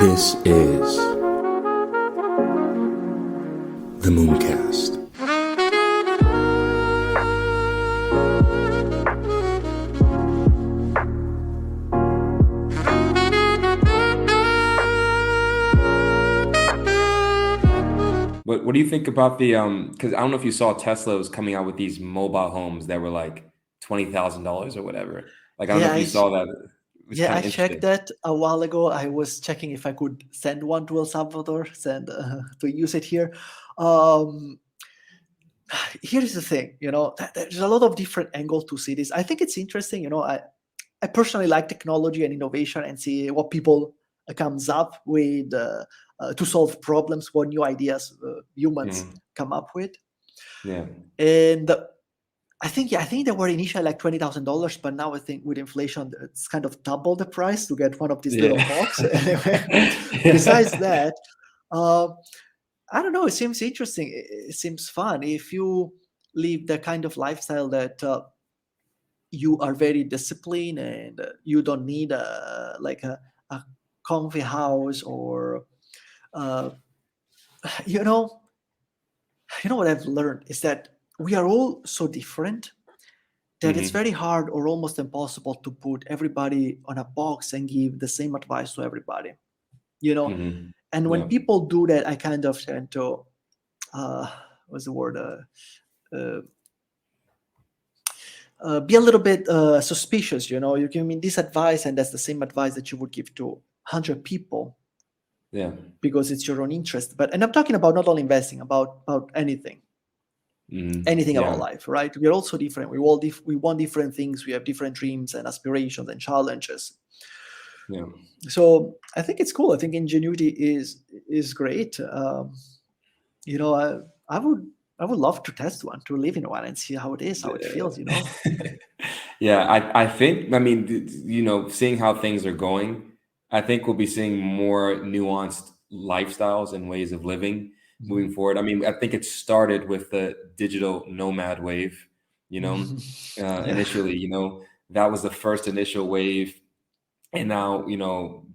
This is the Mooncast. What do you think about the because I don't know if you saw Tesla was coming out with these mobile homes that were like $20,000 or whatever. Like I don't know Yeah, if you saw that. It was kind I of checked interesting. that a while ago. I was checking if I could send one to El Salvador, send to use it here. Um, Here's the thing, there's a lot of different angles to see this. I think it's interesting. I personally like technology and innovation and see what people comes up with to solve problems, what new ideas humans Mhm. come up with. Yeah. And I think they were initially like $20,000, but now I think with inflation, it's kind of double the price to get one of these little Yeah. box. Anyway, besides Yeah. that, uh, I don't know. It seems interesting. It seems fun if you live the kind of lifestyle that you are very disciplined and you don't need a comfy house or uh, you know what I've learned is that we are all so different that it's Hmm. very hard or almost impossible to put everybody on a box and give the same advice to everybody you know Hmm. and when Yeah. people do that, I kind of tend to what's the word uh, be a little bit suspicious. You give me this advice and that's the same advice that you would give to 100 people Yeah. because it's your own interest. And I'm talking about not only investing, about anything about Yeah. life, right? We're also different. We want different things. We have different dreams and aspirations and challenges. Yeah. So I think it's cool. I think ingenuity is great. You know, I would love to test one, to live in one, and see how it is, how it feels. Yeah, I think, I mean, seeing how things are going, I think we'll be seeing more nuanced lifestyles and ways of living moving forward. I mean, I think it started with the digital nomad wave, you know, Yeah. initially, that was the first initial wave. And now,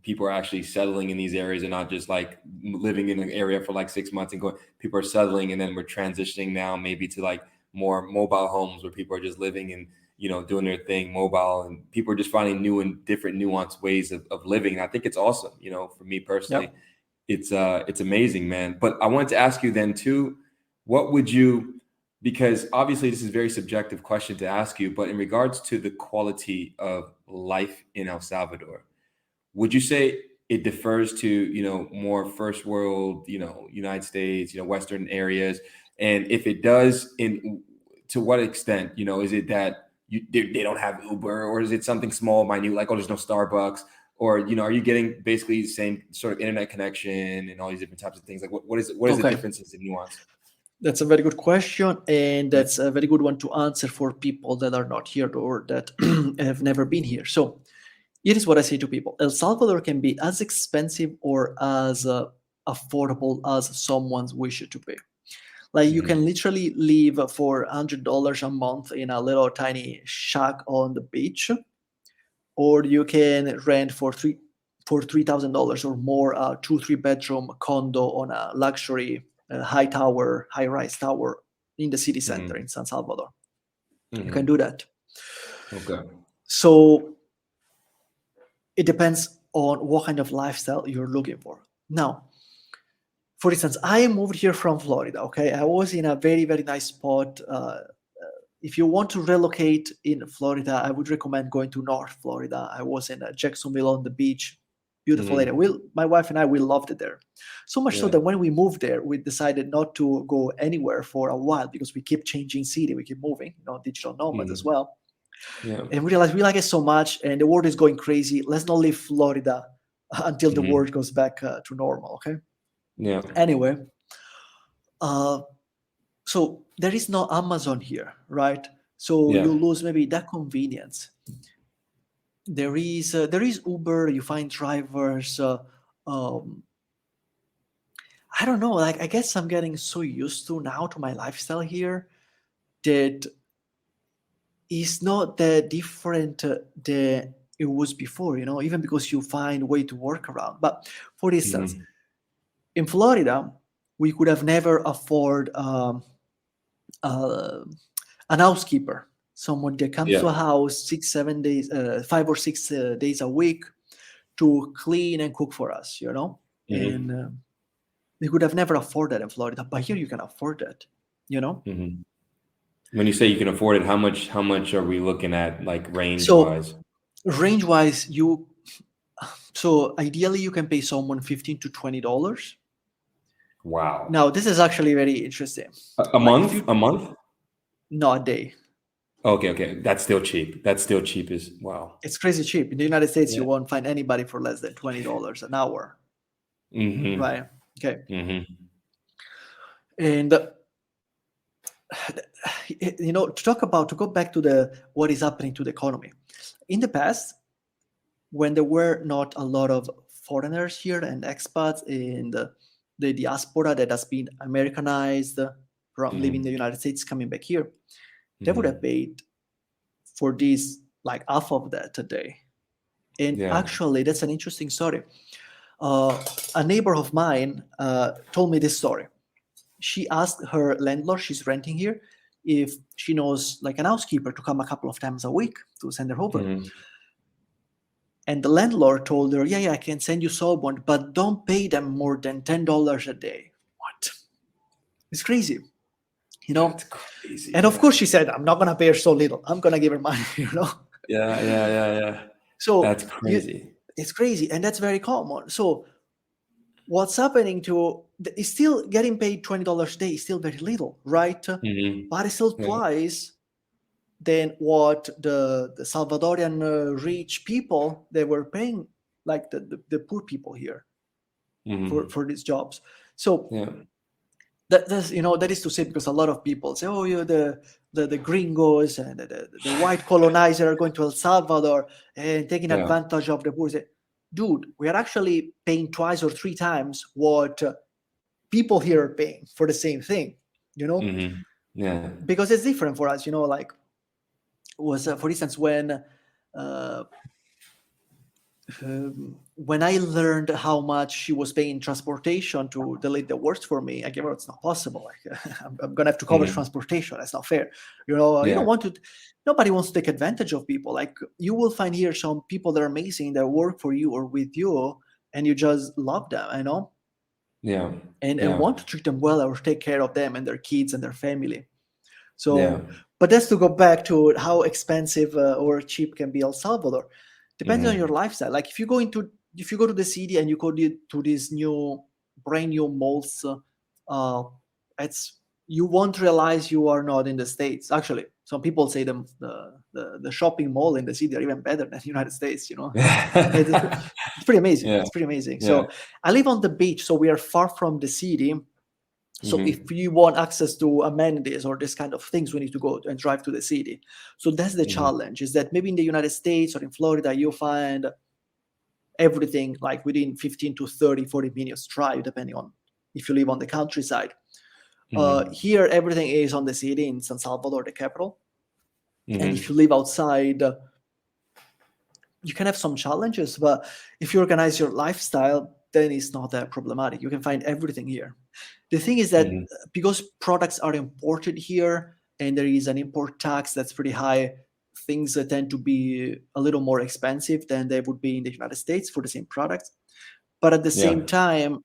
people are actually settling in these areas and not just like living in an area for like 6 months and going, people are settling. And then we're transitioning now maybe to like more mobile homes where people are just living and, doing their thing mobile, and people are just finding new and different nuanced ways of living. And I think it's awesome. For me personally, Yep. it's amazing, man. But I wanted to ask you then too, what would you, because obviously this is a very subjective question to ask you, but in regards to the quality of life in El Salvador, would you say it differs to, more first world, United States, Western areas? And if it does, to what extent, is it that they don't have Uber, or is it something small, minute, like, oh, there's no Starbucks? Or, are you getting basically the same sort of internet connection and all these different types of things? Like what is the Okay. differences in nuance? That's a very good question, and Yeah. that's a very good one to answer for people that are not here or that have never been here. So, here is what I say to people: El Salvador can be as expensive or as affordable as someone's wish it to be. Like you can Hmm. literally live for $100 a month in a little tiny shack on the beach, or you can rent for $3,000 or more a 2-3 bedroom condo on a luxury high rise tower in the city center Hmm. in San Salvador. You can do Hmm. that. Okay. So it depends on what kind of lifestyle you're looking for. Now, for instance, I moved here from Florida. Okay, I was in a very very nice spot. If you want to relocate in Florida, I would recommend going to North Florida. I was in Jacksonville on the beach, beautiful area. Hmm. My wife and I, we loved it there. So much so Yeah. that when we moved there, we decided not to go anywhere for a while because we keep changing city, we keep moving, digital nomads as Hmm. well. Yeah. And we realized we like it so much, and the world is going crazy. Let's not leave Florida until the Hmm. world goes back to normal. Okay. Yeah. Anyway, uh, so there is no Amazon here, right? So Yeah. you lose maybe that convenience. There is Uber. You find drivers. Um, I don't know. Like I guess I'm getting so used to now to my lifestyle here that it's not that different. The it was before, even because you find a way to work around. But for instance, in Florida, we could have never afford an housekeeper, someone that comes to a house 6-7 days, 5 or 6 days a week to clean and cook for us, and we could have never afforded that in Florida, but here you can afford that, When you say you can afford it, how much are we looking at, like range So wise? range-wise, so ideally you can pay someone $15 to $20. Wow. Now this is actually very interesting. A month? A month? No, a day. Okay. That's still cheap. As wow. It's crazy cheap. In the United States, you won't find anybody for less than $20 an hour. Right? Okay. And to go back to what is happening to the economy. In the past, when there were not a lot of foreigners here and expats and the diaspora that has been Americanized from living in the United States coming back here, they would have paid for this like half of that today. And actually, that's an interesting story. A neighbor of mine told me this story. She asked her landlord, she's renting here, if she knows like an housekeeper to come a couple of times a week to send her over. And the landlord told her, yeah, I can send you someone, but don't pay them more than $10 a day. What? It's crazy. That's crazy. And of course she said, I'm not going to pay her so little. I'm going to give her money, Yeah. So that's crazy. It's crazy. And that's very common. So what's happening is still getting paid $20 a day is still very little, right? But it's still twice than what the Salvadorian rich people, they were paying, like the poor people here for these jobs. So that is to say, because a lot of people say, oh, the gringos and the white colonizer are going to El Salvador and taking advantage of the poor. Say, dude, we are actually paying twice or three times what people here are paying for the same thing, because it's different for us, like was for instance when I learned how much she was paying transportation to delete the worst for me, I gave her, it's not possible. Like, I'm gonna have to cover transportation. That's not fair. You don't want to. Nobody wants to take advantage of people. Like you will find here some people that are amazing that work for you or with you, and you just love them. And want to treat them well or take care of them and their kids and their family. So, but that's to go back to how expensive or cheap can be El Salvador. Depends on your lifestyle. Like if you go to the city and you go to these brand new malls, you won't realize you are not in the States. Actually, some people say the shopping mall in the city are even better than the United States. It's pretty amazing. It's pretty amazing. So I live on the beach, so we are far from the city. So if you want access to amenities or this kind of things, we need to go and drive to the city. So that's the challenge, is that maybe in the United States or in Florida, you find everything like within 15 to 30, 40 minutes drive, depending on if you live on the countryside. Here, everything is on the city in San Salvador, the capital. And if you live outside, you can have some challenges, but if you organize your lifestyle, then it's not that problematic. You can find everything here. The thing is that because products are imported here and there is an import tax that's pretty high, things that tend to be a little more expensive than they would be in the United States for the same products. But at the same time,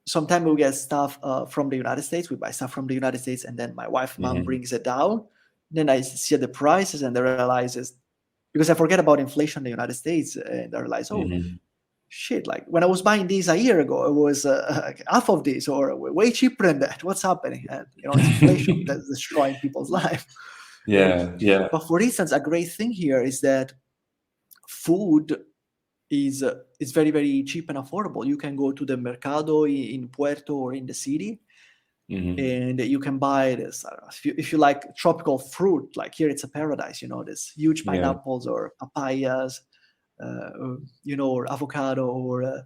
sometimes we get stuff from the United States. We buy stuff from the United States, and then my mom brings it down. Then I see the prices and I realize, because I forget about inflation in the United States, and I realize, shit, like when I was buying these a year ago, it was half of this or way cheaper than that. What's happening? And it's inflation that's destroying people's life. But for instance, a great thing here is that food is very, very cheap and affordable. You can go to the mercado in Puerto or in the city, and you can buy this. I don't know, if you like tropical fruit, like here it's a paradise. This huge pineapples or papayas. Or avocado, or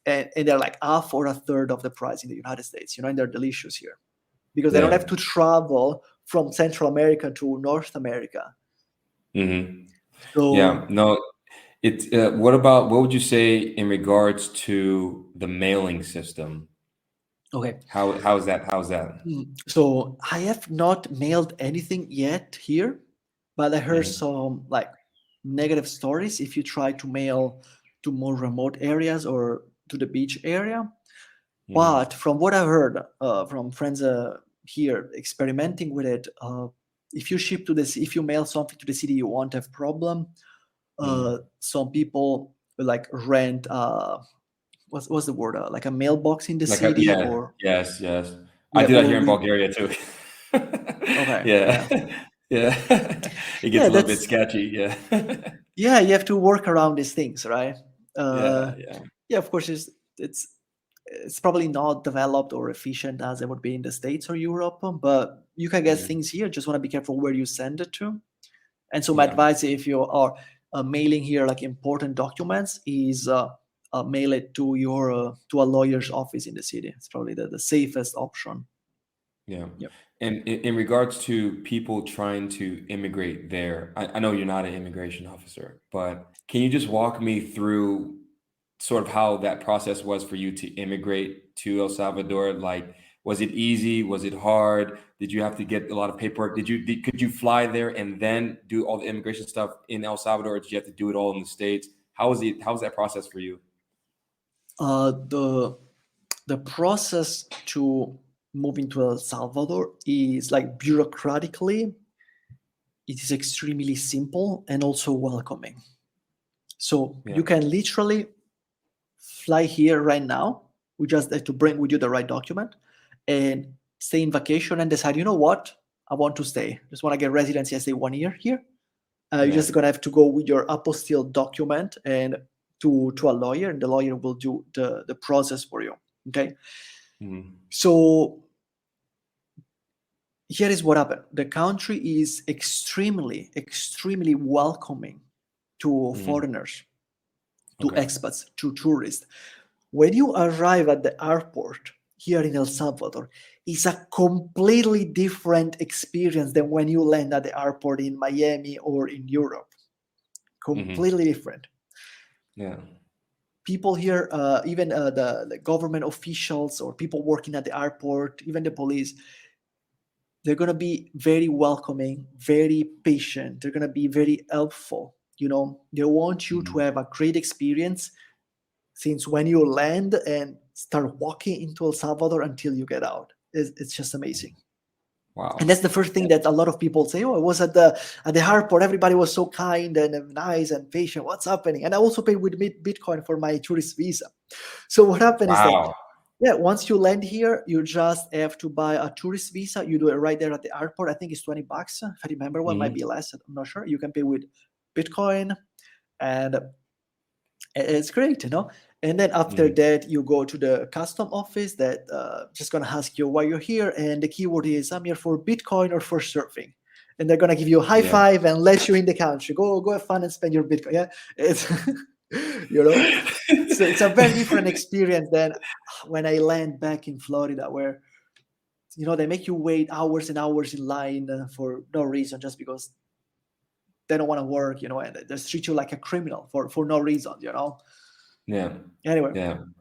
and they're like half or a third of the price in the United States, and they're delicious here because they don't have to travel from Central America to North America. Yeah, So no, it's what would you say in regards to the mailing system? okay. How's that? So I have not mailed anything yet here, but I heard Hmm. some like negative stories if you try to mail to more remote areas or to the beach area. Hmm. But from what I heard from friends here experimenting with it, if you mail something to the city, you won't have problem. Hmm. Some people like rent what's the word like a mailbox in the Like city yeah, or yes, yes. I yeah do that here or in we Bulgaria too. okay Yeah, yeah yeah. It gets yeah a little bit that's sketchy. Yeah, yeah you have to work around these things, right? yeah, uh yeah, yeah, of course it's probably not developed or efficient as it would be in the States or Europe, but you can get mhm, things here. Just want to be careful where you send it to. And so my yeah, advice, if you are mailing here like important documents, is mail it to your to a lawyer's office in the city. It's probably the safest option. yeah. Yep. And in regards to people trying to immigrate there, I know you're not an immigration officer, but can you just walk me through sort of how that process was for you to immigrate to El Salvador? Like, was it easy? Was it hard? Did you have to get a lot of paperwork? Could you fly there and then do all the immigration stuff in El Salvador, or did you have to do it all in the States? How was that process for you? The process to move into El Salvador is like bureaucratically, it is extremely simple and also welcoming. So Yeah, you can literally fly here right now. We just have to bring with you the right document and stay in vacation and decide, you know what, I want to stay. Just want to get residency and stay 1 year here. You're yeah. just gonna have to go with your apostille document and to a lawyer, and the lawyer will do the process for you. Okay. Mhm, So here is what happened. The country is extremely welcoming to mhm. foreigners, to Okay. expats, to tourists. When you arrive at the airport here in El Salvador, it's a completely different experience than when you land at the airport in Miami or in Europe. Hmm. Completely different. Yeah. People here, even the government officials or people working at the airport, even the police, they're going to be very welcoming, very patient. They're going to be very helpful. You know, they want you to Mhm. have a great experience since when you land and start walking into El Salvador until you get out. It's just amazing. And Wow. that's the first thing that a lot of people say. Oh, I was at the airport. Everybody was so kind and nice and patient. What's happening? And I also paid with Bitcoin for my tourist visa. So what happened is that Wow. yeah, once you land here, you just have to buy a tourist visa. You do it right there at the airport. I think it's $20. If I remember well, might be Hmm. less. I'm not sure. You can pay with Bitcoin, and it's great, you know. And then after Hmm. that, you go to the custom office that just gonna ask you why you're here, and the keyword is I'm here for Bitcoin or for surfing, and they're gonna give you a high Yeah. five and let you in the country. Go have fun and spend your Bitcoin. Yeah, it's you know. So it's a very different experience than when I land back in Florida, where they make you wait hours and hours in line for no reason, just because they don't want to work, and they treat you like a criminal for no reason, Yeah. Anyway, Yeah. and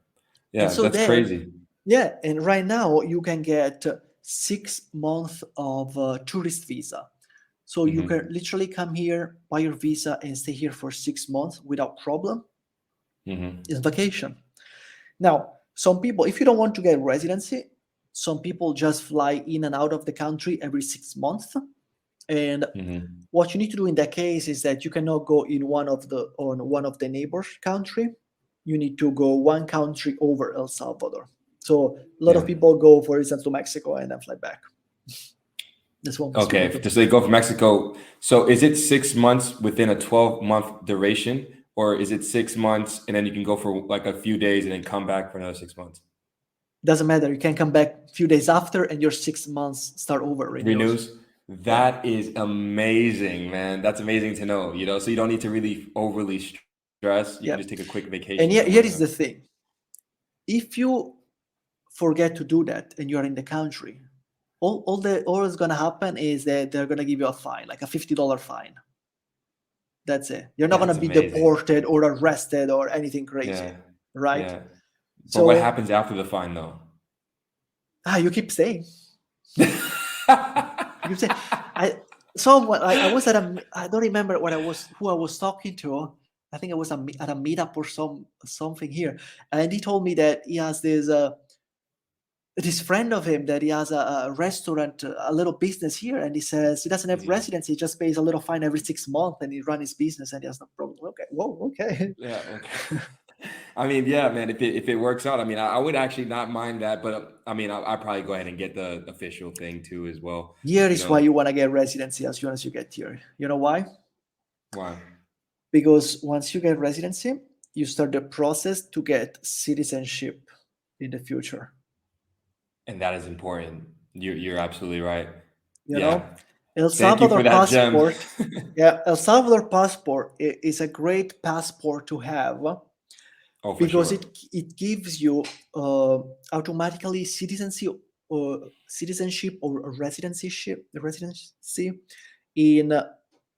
Yeah. so That's then, crazy. yeah, and right now you can get 6 months of tourist visa. So you can Hmm. literally come here, buy your visa, and stay here for 6 months without problem. Hmm. It's vacation. Now, some people, if you don't want to get residency, some people just fly in and out of the country every 6 months. And Hmm. what you need to do in that case is that you cannot go in one of the neighbors country. You need to go one country over El Salvador. So a lot of Yeah. people go, for instance, to Mexico and then fly back. That's what most people Okay. do. So they go from Mexico. So is it 6 months within a 12-month duration, or is it 6 months and then you can go for like a few days and then come back for another 6 months? Doesn't matter. You can come back a few days after, and your 6 months start over renews. Renews. Yeah, That is amazing, man. That's amazing to know, so you don't need to really overly stress. You can yeah. just take a quick And vacation here somewhere is the else. thing: if you forget to do that and you are in the country, all is gonna happen is that they're gonna give you a fine, like a $50 fine. That's it. You're not going That's to be amazing. deported or arrested or anything crazy, Yeah, right? yeah. But what So happens after the fine, though? you keep staying. You keep saying, someone I was at I don't remember who I was talking to. I think I was at a meetup or something here, and he told me that he has this friend of him that he has a restaurant, a little business here, and he says he doesn't have Mhm. residency, he just pays a little fine every 6 months, and he run his business, and he has no problem. Okay, whoa, okay. Yeah. Okay. I mean, yeah, man. If it works out, I mean, I would actually not mind that, but I mean, I'd probably go ahead and get the official thing too, as well. Here You is why know you want to get residency as soon as you get here. You know why? why? Because once you get residency, you start the process to get citizenship in the future. And that is important. You're absolutely right. You Yeah. know, El Thank you for Salvador that gem. passport. Yeah, El Salvador passport is a great passport to have Oh, for because sure. it gives you automatically citizenship or residency in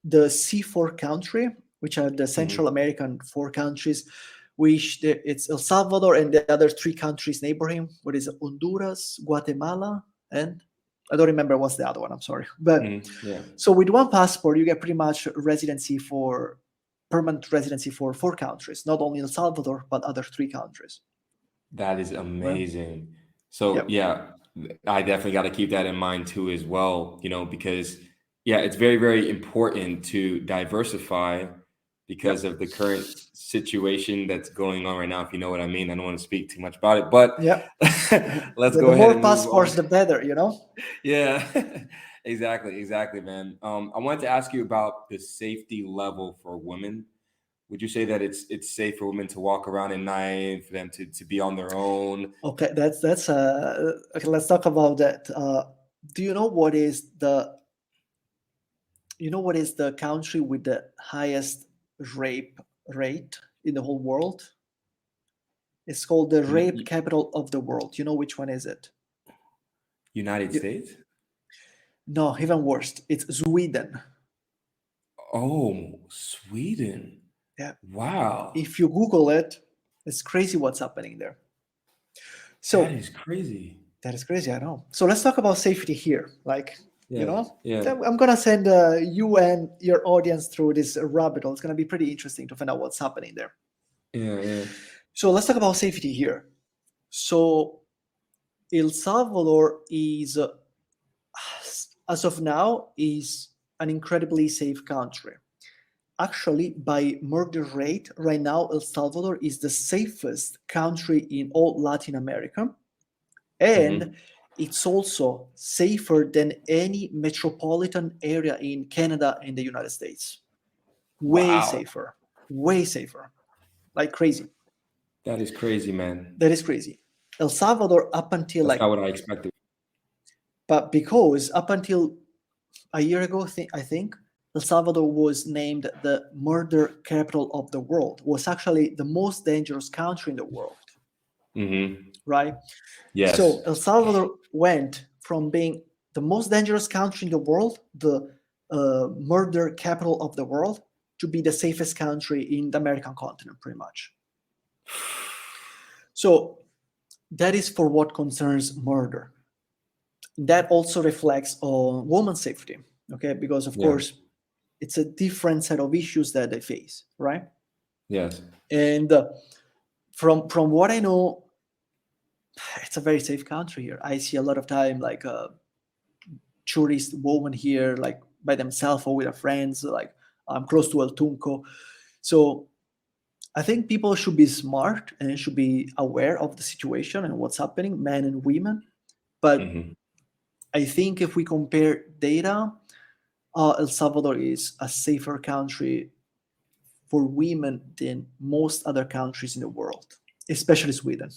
the C4 country, which are the Mhm. Central American four countries, which it's El Salvador and the other three countries neighboring. What is it? Honduras, Guatemala, and I don't remember what's the other one. I'm sorry, but Yeah. so with one passport, you get pretty much permanent residency for four countries, not only El Salvador but other three countries. That is Right? amazing. So Yep. yeah, I definitely got to keep that in mind too, as well. Because yeah, it's very, very important to diversify because Yep. of the current situation that's going on right now. If you know what I mean, I don't want to speak too much about it, but Yep. let's The go ahead more and move on. passports, the better. You know. Yeah, exactly, man. I wanted to ask you about the safety level for women. Would you say that it's safe for women to walk around at night, for them to be on their own? Okay, that's okay. Let's talk about that. Do you know what is the country with the highest rape rate in the whole world? It's called the U- rape U- capital of the world. You know which one is it? United You, States? no, even worse. It's Sweden. Oh, Sweden. Yeah. Wow. If you Google it, it's crazy what's happening there. That So is crazy. that is crazy, I know. So let's talk about safety here. Yeah. Yeah. I'm gonna send you and your audience through this rabbit hole. It's gonna be pretty interesting to find out what's happening there. Yeah. Yeah. So let's talk about safety here. So El Salvador is, as of now, is an incredibly safe country. Actually, by murder rate, right now El Salvador is the safest country in all Latin America, and Hmm. it's also safer than any metropolitan area in Canada and the United States. Wow. Way safer, like crazy. That is crazy, man. That is crazy. El Salvador, up until That's not what I expected. but because up until a year ago, I think El Salvador was named the murder capital of the world. Was actually the most dangerous country in the world, Hmm. right? Yes. So El Salvador went from being the most dangerous country in the world, the murder capital of the world, to be the safest country in the American continent, pretty much. So that is for what concerns murder. That also reflects on women's safety, okay? Because of Yeah. course, it's a different set of issues that they face, right? Yes. And from what I know, it's a very safe country here. I see a lot of time like tourist women here, like by themselves or with their friends. Like I'm close to El Tunco, so I think people should be smart and should be aware of the situation and what's happening, men and women. But Hmm. I think if we compare data, El Salvador is a safer country for women than most other countries in the world, especially Sweden.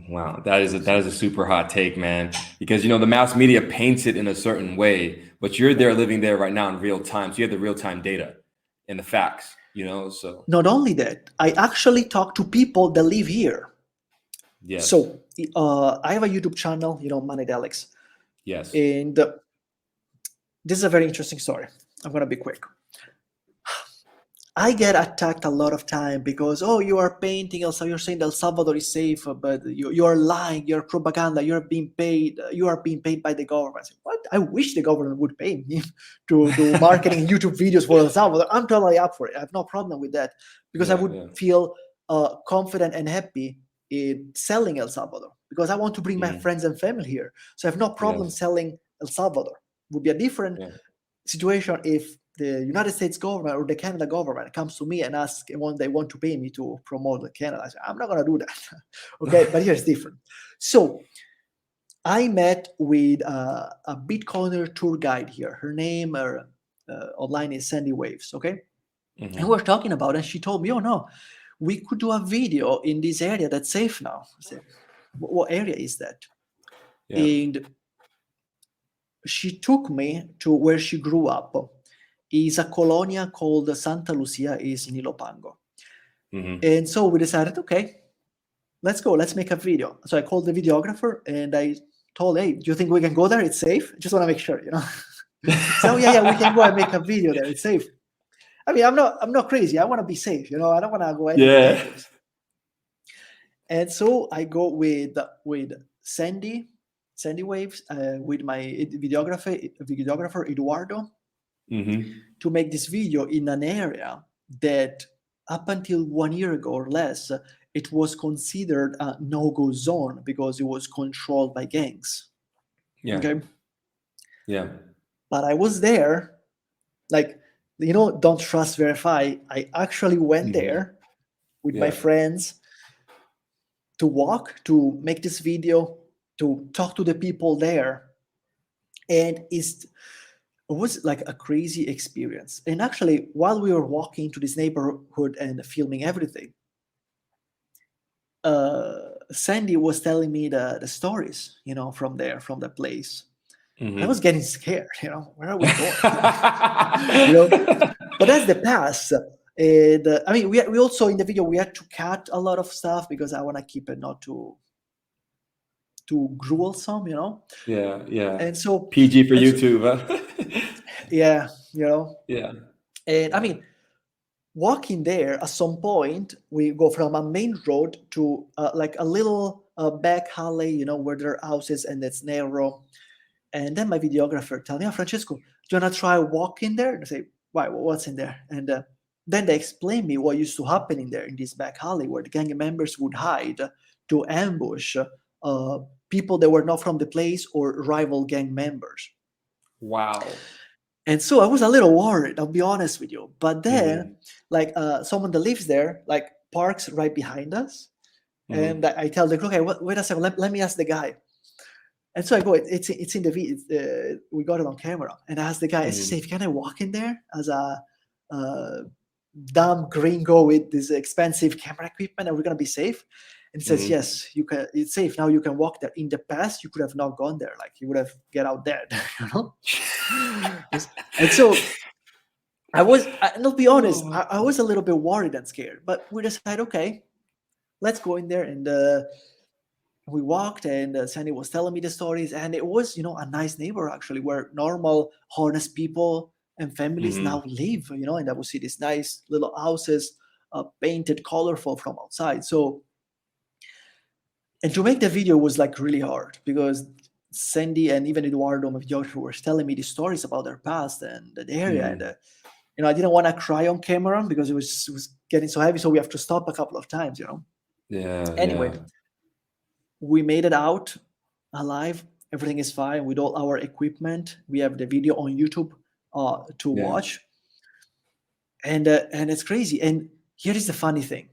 Wow, that is a super hot take, man. Because the mass media paints it in a certain way, but you're Yeah. there living there right now in real time, so you have the real time data and the facts. So Not only that, I actually talk to people that live here. yes, So I have a YouTube channel, Moneydelics, yes. and this is a very interesting story. I'm gonna be quick. I get attacked a lot of time because, oh, you are painting El Salvador, you're saying El Salvador is safe, but you are lying, you're propaganda, you are being paid by the government. I say, what? I wish the government would pay me to do marketing YouTube videos for El Salvador. I'm totally up for it. I have no problem with that because I Yeah, would yeah. feel confident and happy in selling El Salvador because I want to bring my Mhm. friends and family here. So I have no problem Yes. selling El Salvador. It would be a different Yeah. situation if the United States government or the Canada government comes to me and asks when they want to pay me to promote the Canada. I say, I'm not going to do that. Okay, but here's different. So I met with a Bitcoiner tour guide here. Her name online is Sandy Waves. Okay, and we're talking about it. And she told me, oh no, we could do a video in this area that's safe now. I said, what area is that? Yeah. And she took me to where she grew up. Is a colonia called Santa Lucia, is in Ilopango. Mhm. And so we decided, okay, let's go, let's make a video. So I called the videographer and I told, hey, do you think we can go there? It's safe. Just want to make sure, So yeah, we can go and make a video there. It's safe. I mean, I'm not crazy. I want to be safe, I don't want to go anything Yeah. dangerous. And so I go with Sandy Waves, with my videographer Eduardo, Mhm. to make this video in an area that up until 1 year ago or less, it was considered a no-go zone because it was controlled by gangs. Yeah. Okay. Yeah. But I was there, like, don't trust, verify. I actually went Mhm. there with my Yeah. friends to walk, to make this video, to talk to the people there. And it was like a crazy experience. And actually, while we were walking to this neighborhood and filming everything, Sandy was telling me the stories, from there, from the place. I was Mhm. getting scared, where are we going? you know, but that's the past. And I mean, we also in the video we had to cut a lot of stuff because I want to keep it not too gruesome, Yeah. Yeah. And so, PG for and so, YouTube, huh? yeah, Yeah. and I mean, walking there, at some point, we go from a main road to like a little back alley, where there are houses and it's narrow. And then my videographer tells me, oh, Francesco, do you want to try walking there? And I say, why? What's in there? And then they explain me what used to happen in there, in this back alley, where the gang members would hide to ambush people that were not from the place or rival gang members. Wow. And so I was a little worried, I'll be honest with you. But then, Mhm. like, someone that lives there, like, parks right behind us. And Mhm. I tell them, okay, wait a second, let me ask the guy. And so I go, it's in the video, we got it on camera. And I asked the guy, I Mhm. said, can I walk in there as a dumb gringo with this expensive camera equipment? Are we going to be safe? And he says, Mhm. yes, you can. It's safe. Now you can walk there. In the past, you could have not gone there. Like, you would have get out dead, And so and I'll be honest, Oh. I was a little bit worried and scared, but we decided, okay, let's go in there. And we walked, and Sandy was telling me the stories, and it was, a nice neighborhood actually, where normal, honest people and families now Mhm. live, and I would see these nice little houses, painted colorful from outside. So, and to make the video was like really hard because Sandy and even Eduardo, my videographer, were telling me the stories about their past and the area, and Mhm. I didn't want to cry on camera because it was getting so heavy, so we have to stop a couple of times. Yeah. Anyway, Yeah. we made it out alive. Everything is fine with all our equipment. We have the video on YouTube to Yeah. watch, and it's crazy. And here is the funny thing: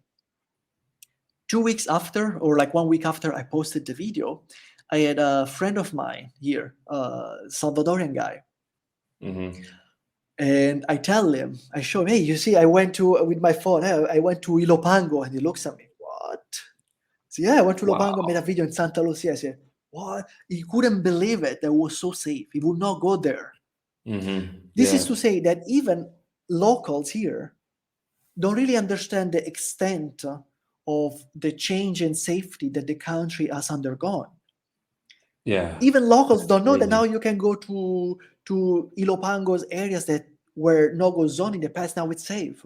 2 weeks after, or like 1 week after I posted the video, I had a friend of mine here, Salvadorian guy, Mhm. and I tell him, I show him, hey, you see, I went to with my phone. Hey, I went to Ilopango, and he looks at me, what? So yeah, I went to Ilopango, made a Wow. video in Santa Lucia. I said, what? He couldn't believe it. That was so safe. He would not go there. Mhm. This is Yeah. to say that even locals here don't really understand the extent of the change in safety that the country has undergone. Yeah. Even locals don't know that now Crazy. you can go to Ilopango's areas that were no-go zone in the past. Now it's safe.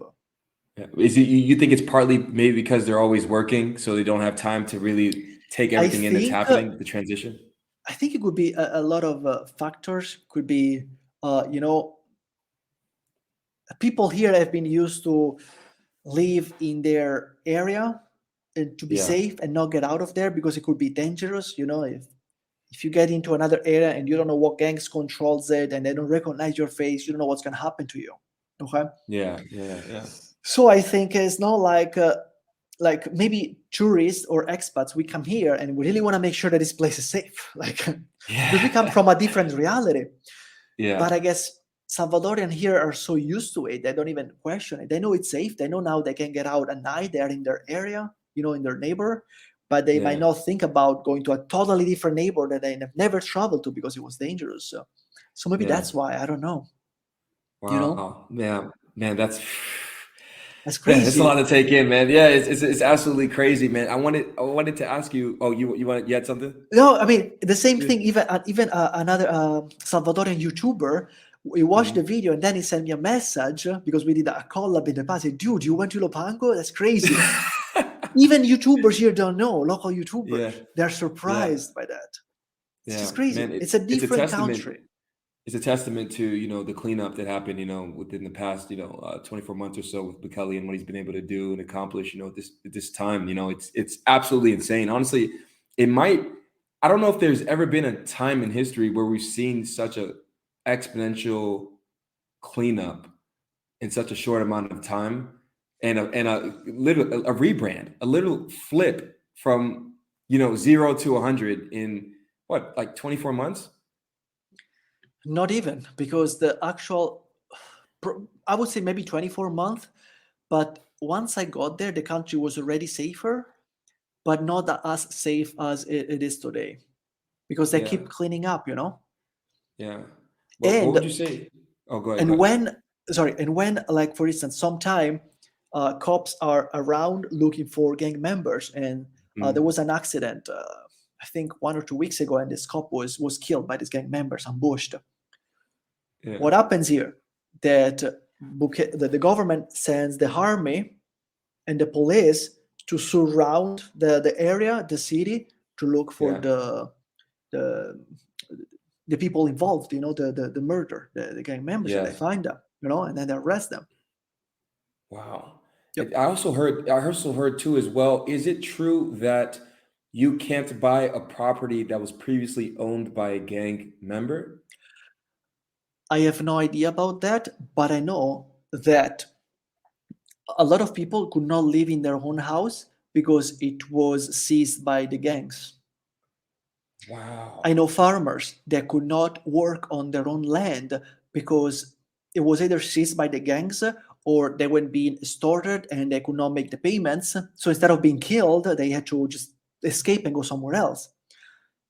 Yeah. Is it you think it's partly maybe because they're always working, so they don't have time to really take I everything in that's think happening, the transition? I think it could be a lot of factors. Could be, you know, people here have been used to live in their area and to be Yeah. safe and not get out of there because it could be dangerous. You know, if you get into another area and you don't know what gangs controls it and they don't recognize your face, you don't know what's going to happen to you. Okay. Yeah. Yeah. Yeah. So I think it's not like maybe tourists or expats, we come here and we really want to make sure that this place is safe, like because we come Yeah. from a different reality. Yeah. But I guess Salvadorian here are so used to it, they don't even question it. They know it's safe. They know now they can get out at night. They're in their area, you know, in their neighbor, but they might Yeah. not think about going to a totally different neighbor that they have never traveled to because it was dangerous. So maybe Yeah. that's why. I don't know. You know, Wow. Yeah. Man, that's that's man, it's a lot crazy. to take in, man. Yeah, it's absolutely crazy, man. I wanted to ask you. Oh, you had something? No, I mean the same Yeah. thing. Even another Salvadorian YouTuber, we watched the Mhm. video and then he sent me a message because we did a collab in the past. He said, dude, you went to Lopango? That's crazy. Even YouTubers here don't know. Local YouTubers, Yeah. they're Yeah. surprised by that. It's Yeah. just crazy. Man, It's a it's a different testament. country. It's a testament to the cleanup that happened within the past 24 months or so with Bukele and what he's been able to do and accomplish at this time. It's absolutely insane. Honestly, it might. I don't know if there's ever been a time in history where we've seen such a exponential cleanup in such a short amount of time, and a rebrand, a little flip from 0 to 100 in what, like 24 months. Not even because the actual, I would say maybe 24 months. But once I got there, the country was already safer, but not as safe as it is today because they Yeah. keep cleaning up, you know. Yeah. What And would you say? Oh, go ahead. Go and ahead. when sorry, and when like for instance, sometime cops are around looking for gang members, and there Mm, was an accident. I think 1 or 2 weeks ago, and this cop was killed by these gang members, ambushed. yeah. What happens here? That the government sends the army and the police to surround the area, the city, to look for Yeah. the the people involved, you know, the murder, the gang members, and they Yes. find them, you know, and then they arrest them. Wow. Yep. I also heard too as well. Is it true that you can't buy a property that was previously owned by a gang member? I have no idea about that, but I know that a lot of people could not live in their own house because it was seized by the gangs. I Wow. know farmers that could not work on their own land because it was either seized by the gangs or they were being extorted and they could not make the payments. So instead of being killed, they had to just escape and go somewhere else.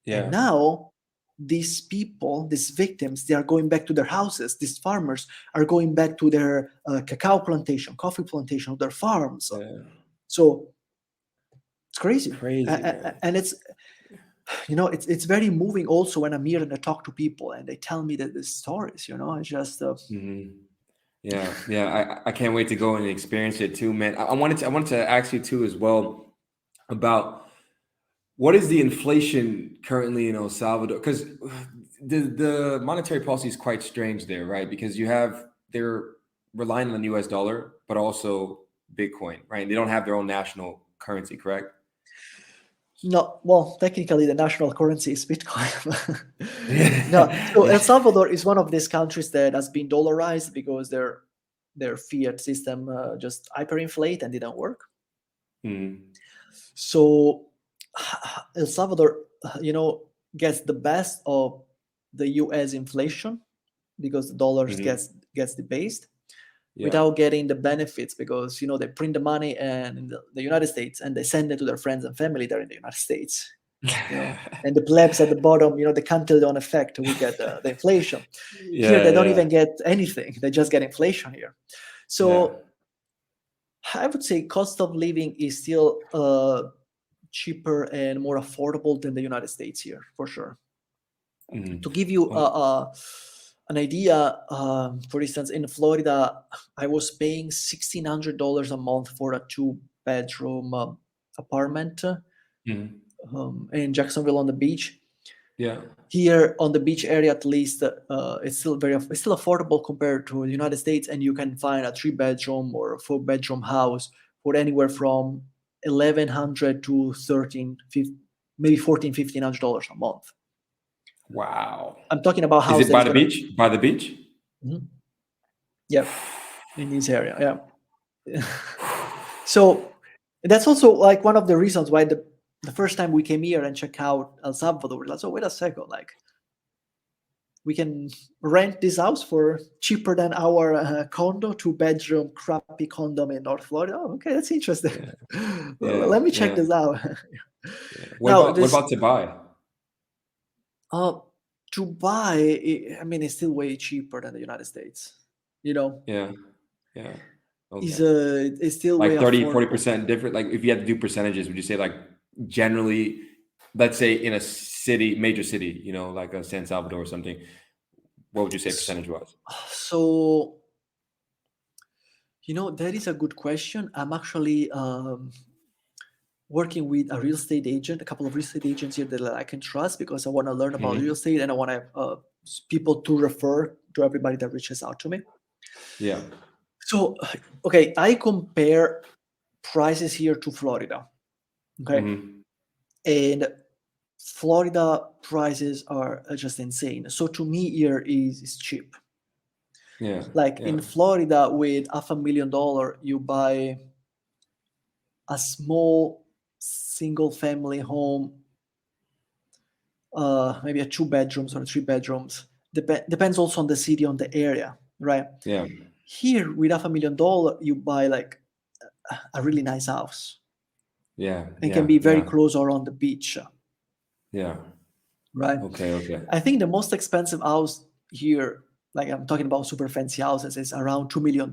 And Yeah. now these people, these victims, they are going back to their houses. These farmers are going back to their cacao plantation, coffee plantation, their farms. Yeah. So it's crazy. Crazy, man. And it's, you know, it's very moving also when I'm here and I talk to people and they tell me that these stories, you know, it's just Hmm. Yeah. Yeah. I can't wait to go and experience it too, man. I wanted to ask you too as well about what is the inflation currently in El Salvador? Because the monetary policy is quite strange there, right? Because they're relying on the U.S. dollar, but also Bitcoin, right? They don't have their own national currency, correct? no, well, technically the national currency is Bitcoin. No, Yeah. so El Yeah. Salvador is one of these countries that has been dollarized because their fiat system just hyperinflate and didn't work. Mhm. So El Salvador, you know, gets the best of the U.S. inflation because the dollars Mhm. gets debased Yeah. without getting the benefits because you know they print the money and in the United States and they send it to their friends and family there in the United States. You know, and the plebs at the bottom, you know, they can't tell on effect. We get the inflation. Here, Yeah. they don't Yeah. even get anything. They just get inflation here. Yeah. So I would say cost of living is still cheaper and more affordable than the United States here, for sure. To Mhm. give you Well, an idea, for instance, in Florida, I was paying $1,600 a month for a two-bedroom apartment Mhm. In Jacksonville on the beach. Yeah. Here on the beach area, at least, it's still affordable compared to the United States, and you can find a three-bedroom or a four-bedroom house for anywhere from $1,100 to maybe $1,400-$1,500 a month. Wow. I'm talking about Is house it that by is the gonna. beach? By the beach? Mhm. Yeah, in this area, yeah. So that's also like one of the reasons why the first time we came here and check out El Salvador, we're like, so wait a second, like we can rent this house for cheaper than our condo, two-bedroom crappy condo in North Florida. Oh, okay, that's interesting. Yeah. Let me check Yeah. this out. Yeah. Now, What about to buy? to buy, I mean, it's still way cheaper than the United States. Yeah. Yeah. Is Okay. it's still way Like 30, affordable. 40% different. Like if you had to do percentages, would you say like generally, let's say in a city, major city, like a San Salvador or something, what would you say percentage was? So, that is a good question. I'm actually working with a real estate agent, a couple of real estate agents here that I can trust because I want to learn about real Mhm. estate and I want to people to refer to everybody that reaches out to me. Yeah. So, okay, I compare prices here to Florida. Okay, Hmm. and Florida prices are just insane. So to me, here is cheap. Yeah. Like Yeah. in Florida, with $500,000, you buy a small single family home, maybe a two bedrooms or three bedrooms. Depends also on the city, on the area, right? Yeah. Here, with $500,000, you buy like a really nice house Yeah. and can Yeah. be very Yeah. close or on the beach, Yeah. right? Okay. Okay. I think the most expensive house here, like I'm talking about super fancy houses, is around $2 million.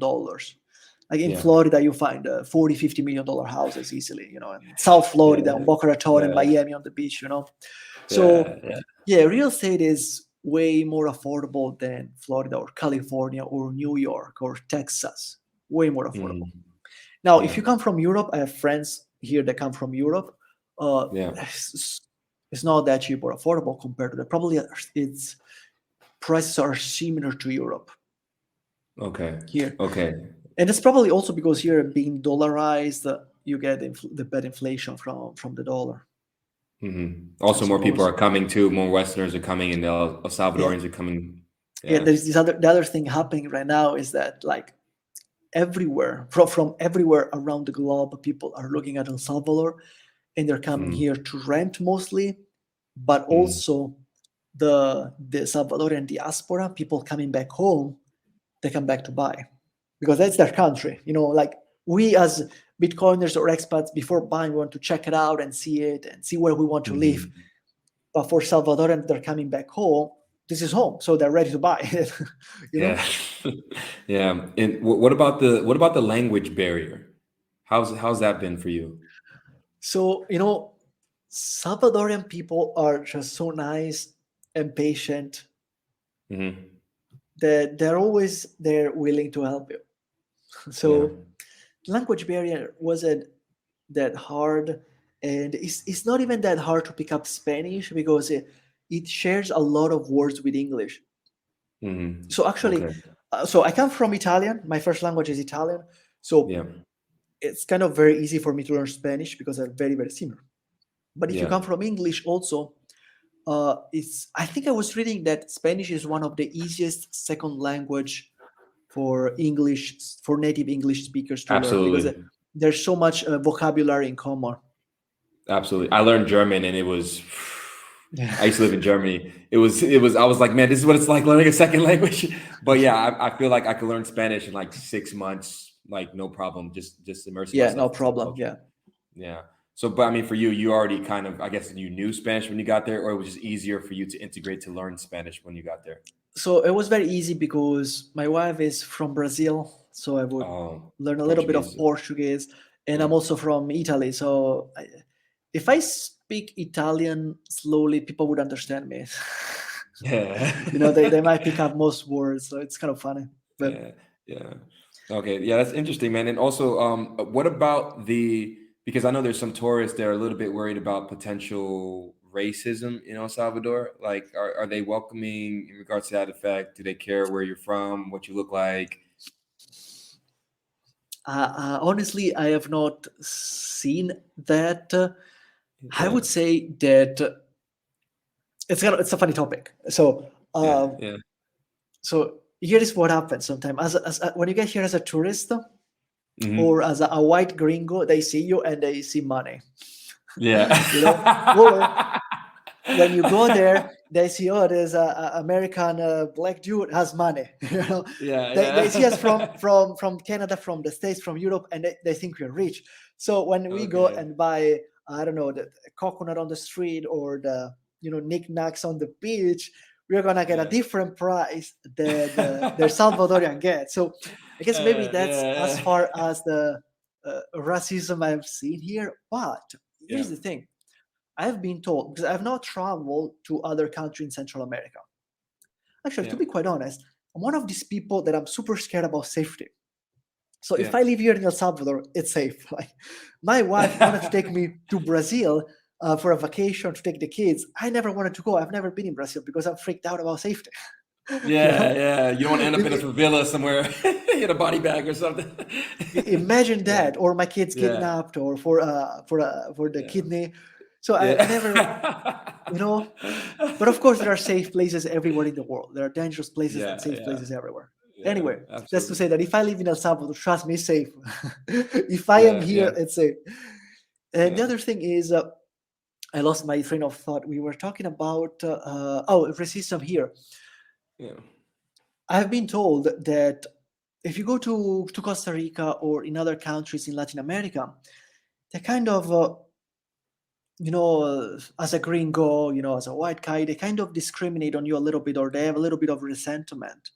Like in Yeah. Florida, you find $40-50 million houses easily, in South Florida, on Yeah. Boca Raton, and Yeah. Miami on the beach, So, Yeah. Yeah. yeah, real estate is way more affordable than Florida or California or New York or Texas. Way more affordable. Mm. Now, if Yeah. you come from Europe, I have friends here that come from Europe. Yeah. It's not that cheap or affordable compared to that. Probably its prices are similar to Europe Okay. here. Okay. And it's probably also because here being dollarized, you get the bad inflation from the dollar, Hmm. I Also, more people suppose. are coming too. More Westerners are coming, and El Yeah. Salvadorians are coming. Yeah, Yeah. there's the other thing happening right now is that like everywhere from everywhere around the globe, people are looking at El Salvador and they're coming Mm. here to rent mostly, but Mm. also the Salvadorian diaspora, people coming back home, they come back to buy because that's their country. Like we as Bitcoiners or expats, before buying, we want to check it out and see it and see where we want to live. Mhm. But for Salvadorians, they're coming back home. This is home, so they're ready to buy it. Yeah. Yeah. And what about the language barrier? How's that been for you? So Salvadorian people are just so nice and patient Hmm. that they're willing to help you. Yeah. So language barrier wasn't that hard, and it's not even that hard to pick up Spanish because it shares a lot of words with English. Hmm. So actually, Okay. so I come from Italian. My first language is Italian, so Yeah. it's kind of very easy for me to learn Spanish because they're very, very similar. But if you Yeah. come from English also, I think I was reading that Spanish is one of the easiest second language for native English speakers to learn because Absolutely. there's so much vocabulary in common. Absolutely. I learned German, and it was. Yeah. I used to live in Germany. It was. I was like, man, this is what it's like learning a second language. But yeah, I feel like I could learn Spanish in like 6 months, like no problem. Just immersing Yeah, myself no into the problem. culture. Yeah. Yeah. So, but I mean, for you, you already kind of, I guess, you knew Spanish when you got there, or it was just easier for you to integrate to learn Spanish when you got there. So it was very easy because my wife is from Brazil, so I would Oh, learn a little bit of Portuguese. Portuguese, and I'm Yeah. also from Italy. So if I speak Italian slowly, people would understand me. They Yeah. might pick up most words, so it's kind of funny. But Yeah, yeah. Okay, yeah, that's interesting, man. And also, what about because I know there's some tourists that are a little bit worried about potential racism in El Salvador. Like, are they welcoming in regards to that effect? Do they care where you're from, what you look like? honestly, I have not seen that. I Yeah, would say that it's a funny topic. yeah, yeah. So here is what happens sometimes. When you get here as a tourist or Hmm. as a white gringo, they see you and they see money. Yeah. Or when you go there, they see, oh, there's a American black dude has money. Yeah, They see us from yeah. from Canada, from the States, from Europe, and they think we're rich. So when we go Okay. and buy, I don't know, the coconut on the street or the knickknacks on the beach, we're gonna get a Yeah. different price than the Salvadorian get. So I guess maybe that's as Yeah, far as the racism I've seen here. But yeah. here's the thing: I've been told, because I've not traveled to other countries in Central America. Actually, to Yeah, be quite honest, I'm one of these people that I'm super scared about safety. So if yeah. I live here in El Salvador, it's safe. Like my wife wanted to take me to Brazil for a vacation to take the kids. I never wanted to go. I've never been in Brazil because I'm freaked out about safety. you Yeah, know, yeah. You don't want to end up in a I- favela somewhere in a body bag or something. Imagine Yeah, that, or my kids yeah, kidnapped, or for the yeah, kidney. So I never, you yeah. know, but of course, there are safe places everywhere in the world. There are dangerous places and Yeah, safe yeah, places everywhere. yeah, Anyway, that's to absolutely. say that if I live in El Salvador, trust me, it's safe. If I am Yeah, here, yeah, it's safe. And the yeah, other thing is, I lost my train of thought. We were talking about racism here. yeah, I've been told that if you go to Costa Rica or in other countries in Latin America, they kind of as a gringo, as a white guy, they kind of discriminate on you a little bit, or they have a little bit of resentment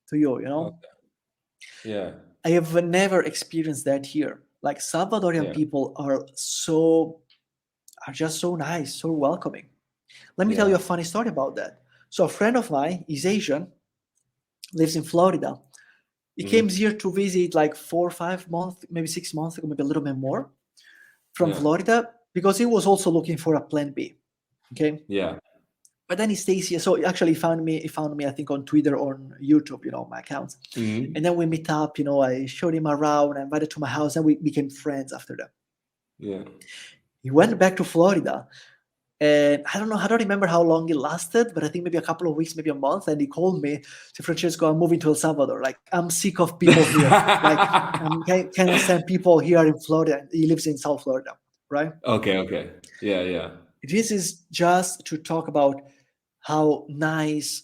to you. okay, yeah, I have never experienced that here. Like Salvadorian yeah, people are just so nice, so welcoming. Let me tell you yeah, a funny story about that. So a friend of mine is Asian, lives in Florida. He came hmm, here to visit like 4 or 5 months, maybe 6 months ago, maybe a little bit more, from yeah, Florida, because he was also looking for a plan B. Okay. yeah, But then he stays here. So actually he found me, I think, on Twitter or on YouTube, my accounts. And hmm, then we meet up, I showed him around, I invited to my house, and we became friends after that. yeah. He went back to Florida, and I don't know, I don't remember how long it lasted, but I think maybe a couple of weeks, maybe a month. And he called me, said, Francesco, I'm moving to El Salvador. Like, I'm sick of people here. Like, can't stand people here in Florida. He lives in South Florida, right? Okay, okay. Yeah, yeah, This is just to talk about how nice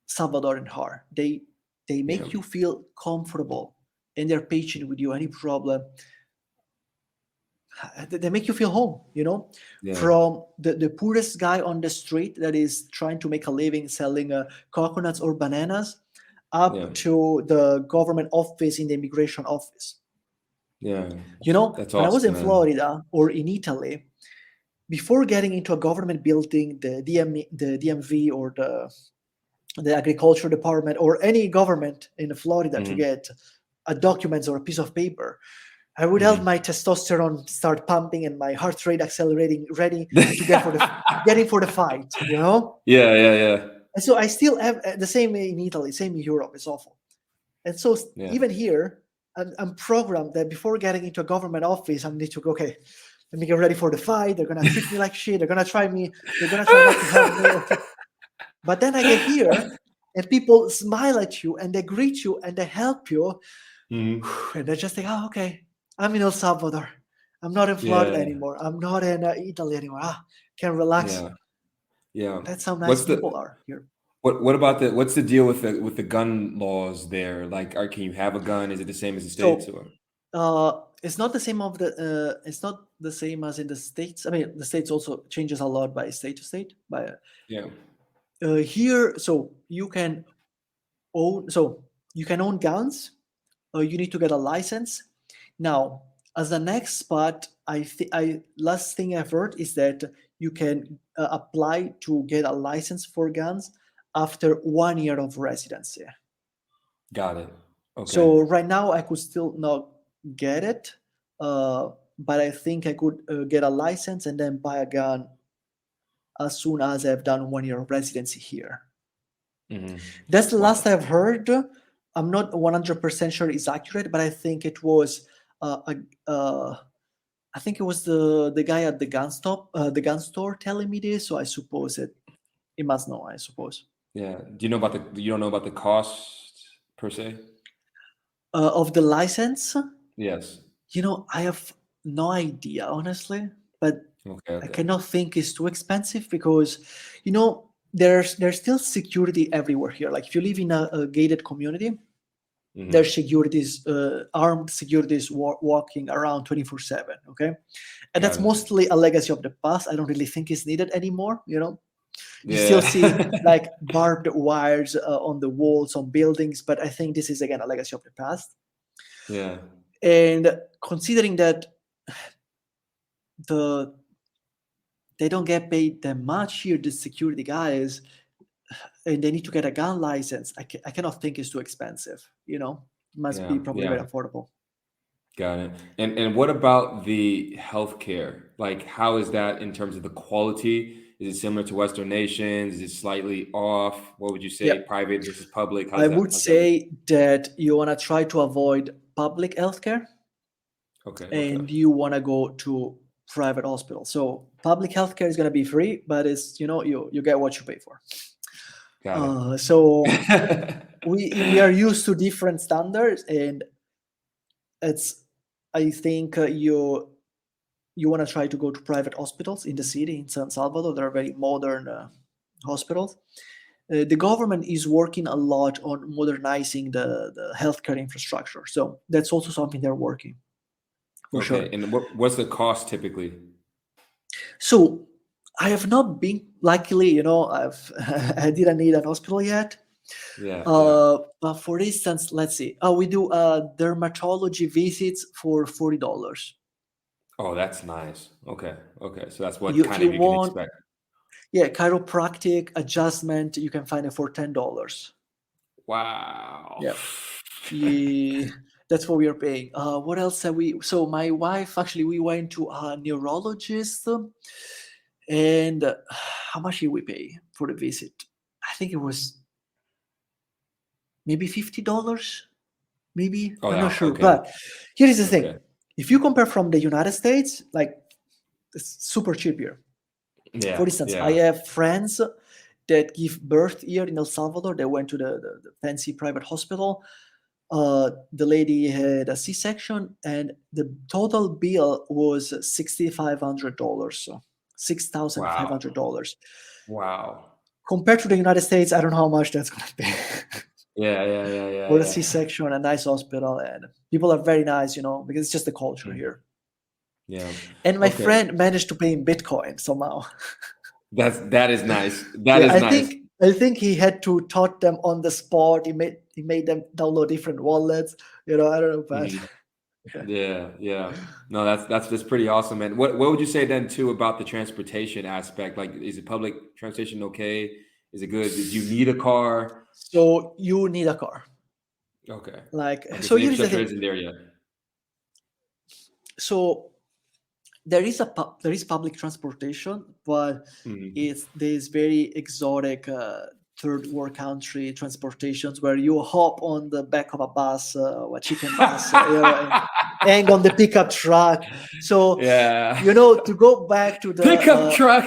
Salvadoran are. They yeah, make you feel comfortable, and they're patient with you. Any problem, they make you feel home. yeah, From the poorest guy on the street that is trying to make a living selling coconuts or bananas, yeah, up to the government office in the immigration office. yeah. That's When I was awesome, in man. Florida or in Italy, before getting into a government building, the DMV, or the agriculture department, or any government in Florida, to Hmm, get a documents or a piece of paper, I would have my hmm. testosterone start pumping and my heart rate accelerating, ready to getting for the fight. Yeah, yeah, yeah, And so I still have the same in Italy, same in Europe. It's awful. And so yeah. even here, I'm programmed that before getting into a government office, I need to go, okay, let me get ready for the fight. They're gonna treat me like shit. They're gonna try me. They're gonna try not to help me. Okay. But then I get here, and people smile at you, and they greet you, and they help you, Hmm. and they just think, oh, okay, I'm in El Salvador. I'm not in Florida Yeah, anymore. I'm not in Italy anymore. Can relax. yeah, yeah. That's how nice What's people the are here. what about what's the deal with the gun laws there? Like, can you have a gun? Is it the same as the states, So or? it's not the same it's not the same as in the States. I mean, the States also changes a lot by state to state. By Yeah, here, so you can own guns, or you need to get a license. Now, as the next spot, I last thing I've heard is that you can apply to get a license for guns after 1 year of residency. Got it. Okay. So right now I could still not get it, but I think I could get a license and then buy a gun as soon as I've done 1 year of residency here. That's the Wow. last I've heard. I'm not 100% sure it's accurate, but I think it was I think it was the guy at the gun store telling me this. So I suppose it must know. I suppose. Yeah. Do you know about you don't know about the cost per se? Of the license, Yes. I have no idea honestly, but Okay. I cannot think it's too expensive because, there's still security everywhere here. Like if you live in a gated community, there's securities, armed securities walking around 24/7. Okay, and that's Got it. mostly a legacy of the past. I don't really think it's needed anymore. You Yeah. still see like barbed wires on the walls on buildings, but I think this is again a legacy of the past. Yeah. And considering that they don't get paid that much here, the security guys, and they need to get a gun license. I cannot think it's too expensive. It must be probably very affordable. Got it. And what about the healthcare? Like, how is that in terms of the quality? Is it similar to Western nations? Is it slightly off? What would you say, Yeah. private versus public? I would say that you want to try to avoid public healthcare, Okay. and you want to go to private hospitals. So public healthcare is going to be free, but it's you get what you pay for. Got it. So we are used to different standards, and I think you want to try to go to private hospitals in the city in San Salvador. They're very modern hospitals. The government is working a lot on modernizing the healthcare infrastructure. So that's also something they're working for sure. And what's the cost typically? So I have not been, luckily, I didn't need an hospital yet. Yeah. But for instance, let's see. We do dermatology visits for $40. Oh, that's nice. Okay. So that's what If kind you of you can want, expect. yeah, chiropractic adjustment, you can find it for $10. Wow. Yeah, that's what we are paying. What else have we? So my wife, actually, we went to a neurologist, and how much did we pay for the visit? I think it was maybe $50. Maybe Oh, I'm yeah. not sure. Okay. But here is the thing: Okay. if you compare from the United States, like it's super cheap here. Yeah. For instance, I have friends that give birth here in El Salvador. They went to the fancy private hospital. The lady had a C-section, and the total bill was $6,500, so $6,500. Wow. Compared to the United States, I don't know how much that's going to be. Yeah. For a C-section, a nice hospital, and people are very nice, because it's just the culture here. Yeah. And my friend managed to pay in Bitcoin somehow. That is nice. That is nice. I think he had to taught them on the spot. He made them download different wallets. I don't know, but Yeah. No, that's pretty awesome, man. What would you say then too about the transportation aspect? Like, is it public transportation okay? Is it good? Did you need a car? So you need a car. Okay. So the here's the infrastructure thing. isn't there yet. So there is public transportation, but there's very exotic third world country transportations where you hop on the back of a bus, a chicken bus, and hang on the pickup truck. So to go back to the pickup truck.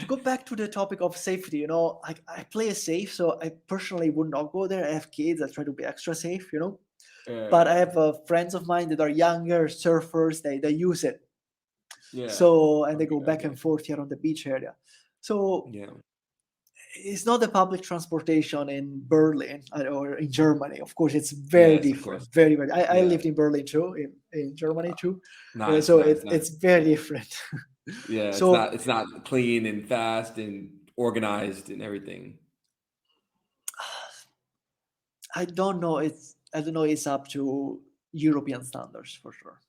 To go back to the topic of safety, I play it safe, so I personally would not go there. I have kids, I try to be extra safe, but I have friends of mine that are younger surfers. They use it, and they go back and forth here on the beach area. So it's not the public transportation in Berlin or in Germany. Of course, it's very different. Very, very. I lived in Berlin too, in Germany too. Nice, it's very different. Yeah, so it's not clean and fast and organized and everything. I don't know. It's up to European standards for sure.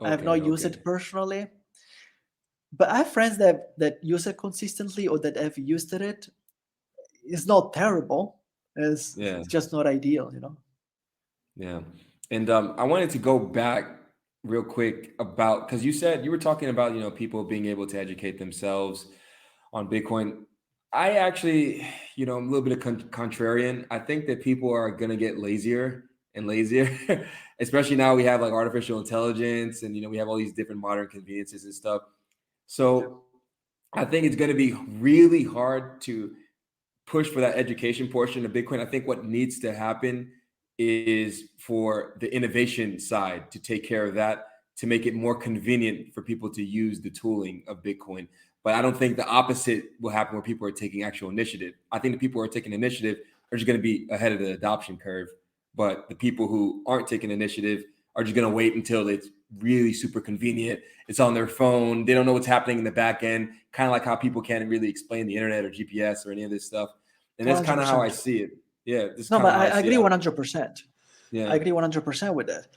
I have not used it personally, But I have friends that use it consistently or that have used it. It's not terrible. Yeah. It's just not ideal, Yeah. And I wanted to go back real quick about, because you said you were talking about, people being able to educate themselves on Bitcoin. I actually, I'm a little bit of contrarian. I think that people are going to get lazier and lazier, especially now we have like artificial intelligence and, we have all these different modern conveniences and stuff. So I think it's going to be really hard to push for that education portion of Bitcoin. I think what needs to happen is for the innovation side to take care of that, to make it more convenient for people to use the tooling of Bitcoin. But I don't think the opposite will happen where people are taking actual initiative. I think the people who are taking initiative are just going to be ahead of the adoption curve. But the people who aren't taking initiative are just going to wait until it's really super convenient. It's on their phone. They don't know what's happening in the back end, kind of like how people can't really explain the internet or GPS or any of this stuff. And that's kind of how I 100%. see it. Yeah, this is No, kind of but how I I see agree it. 100%. Yeah, I agree 100% with that.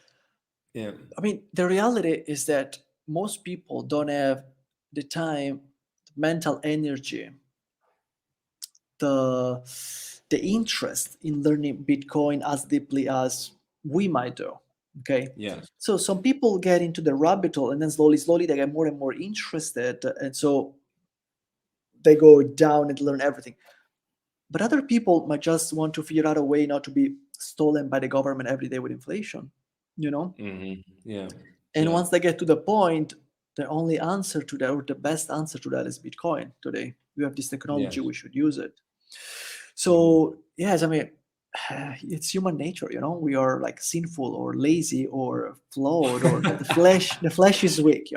yeah, I mean, the reality is that most people don't have the time, the mental energy, the the interest in learning Bitcoin as deeply as we might do. Okay. yeah, So some people get into the rabbit hole and then slowly they get more and more interested. And so they go down and learn everything. But other people might just want to figure out a way not to be stolen by the government every day with inflation, you know? yeah, And yeah, once they get to the point, the only answer to that, or the best answer to that, is Bitcoin today. We have this technology, yes. we should use it. Mhm. So, yes, I mean, it's human nature, we are like sinful or lazy or flawed, or the flesh is weak,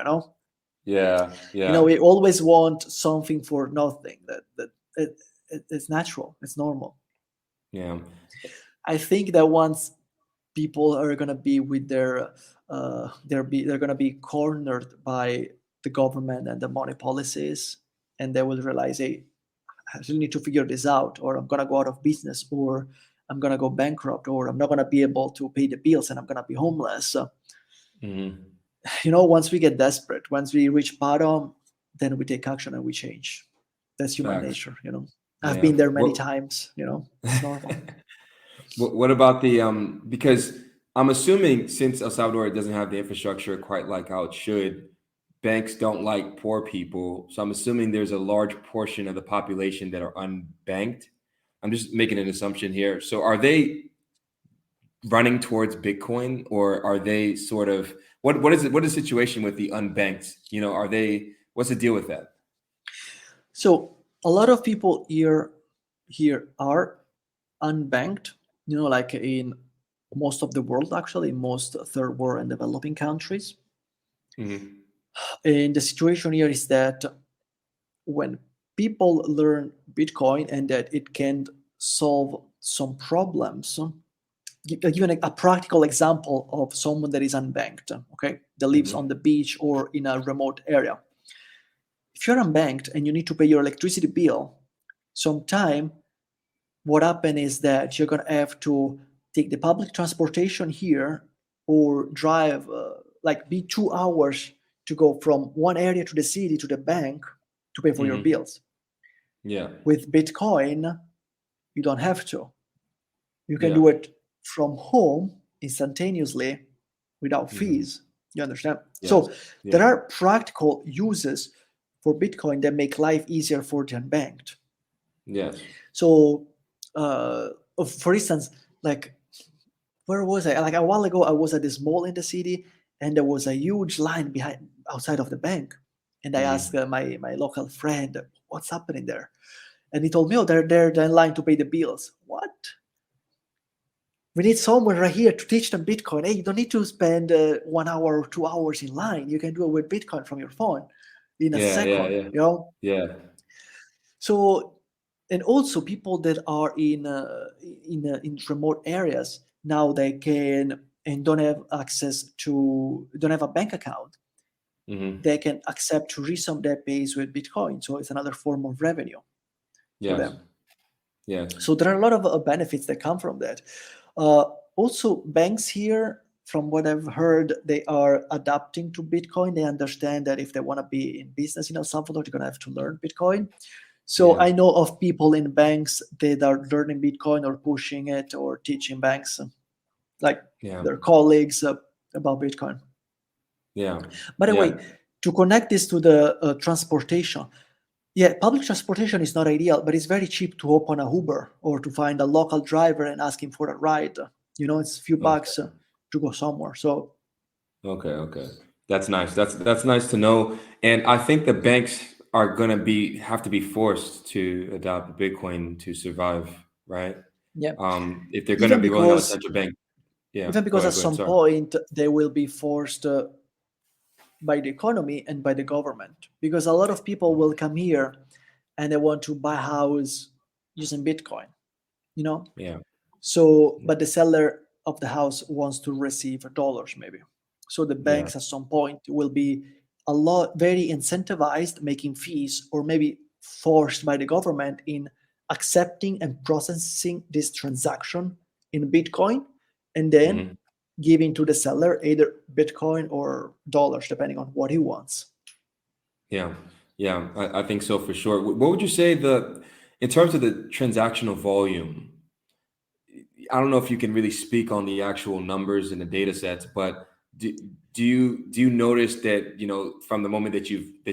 Yeah, yeah, we always want something for nothing. It's natural, it's normal. yeah, I think that once people are gonna be with they're gonna be cornered by the government and the money policies, and they will realize, hey, I really need to figure this out, or I'm gonna go out of business, or I'm gonna go bankrupt, or I'm not gonna be able to pay the bills, and I'm gonna be homeless. hmm Once we get desperate, once we reach bottom, then we take action and we change. That's human facts. nature. I've Yeah. been there many times. It's normal. What about the because I'm assuming since El Salvador doesn't have the infrastructure quite like how it should, banks don't like poor people. So I'm assuming there's a large portion of the population that are unbanked. I'm just making an assumption here. So are they running towards Bitcoin, or are they sort of what is it? What is the situation with the unbanked? Are they, what's the deal with that? So a lot of people here are unbanked, like in most of the world, actually, in most third world and developing countries. Hmm. And the situation here is that when people learn Bitcoin and that it can solve some problems, I'll give you a practical example of someone that is unbanked, okay, that lives on Hmm. the beach or in a remote area. If you're unbanked and you need to pay your electricity bill, sometime what happens is that you're going to have to take the public transportation here, or drive like be 2 hours to go from one area to the city to the bank to pay for your Hmm. bills. Yeah. With Bitcoin, you don't have to. You can Yeah. do it from home instantaneously without Hmm. fees. You understand? Yes. So there Yeah. are practical uses for Bitcoin that make life easier for the unbanked. Yes. So, for instance, like, where was I? Like a while ago, I was at this mall in the city, and there was a huge line behind outside of the bank. And I asked Hmm. my local friend, "What's happening there?" And he told me, "Oh, they're in line to pay the bills." What? We need someone right here to teach them Bitcoin. Hey, you don't need to spend 1 hour or 2 hours in line. You can do it with Bitcoin from your phone in a Yeah. Yeah. second. Yeah. Yeah. So, and also people that are in remote areas, now they can and don't have a bank account. Hmm. They can accept to resum their pays with Bitcoin. So it's another form of revenue for Yes. them. Yes. So there are a lot of benefits that come from that. Uh, Also, banks here from what I've heard, they are adapting to Bitcoin. They understand that if they want to be in business in El Salvador, they're going to have to learn Bitcoin. So Yeah. I know of people in banks that are learning Bitcoin or pushing it or teaching banks, like Yeah. their colleagues, about Bitcoin. Yeah. By the way, Yeah. to connect this to the transportation, yeah, public transportation is not ideal, but it's very cheap to open a Uber or to find a local driver and ask him for a ride. It's a few bucks Okay. to go somewhere. So Okay. Okay. That's nice. That's nice to know. And I think the banks are gonna have to be forced to adopt Bitcoin to survive, right? yeah, If they're gonna even be rolling out a because central bank. Yeah. even Go because at ahead. Go ahead. some Sorry. point they will be forced by the economy and by the government, because a lot of people will come here and they want to buy a house using Bitcoin, you know. Yeah. So, but the seller of the house wants to receive dollars, maybe. So the Yeah. banks at some point will be a lot very incentivized, making fees, or maybe forced by the government in accepting and processing this transaction in Bitcoin, and then Hmm. giving to the seller either Bitcoin or dollars, depending on what he wants. Yeah. Yeah. I think so for sure. What would you say in terms of the transactional volume? I don't know if you can really speak on the actual numbers and the data sets, but do, do you notice that, from the moment that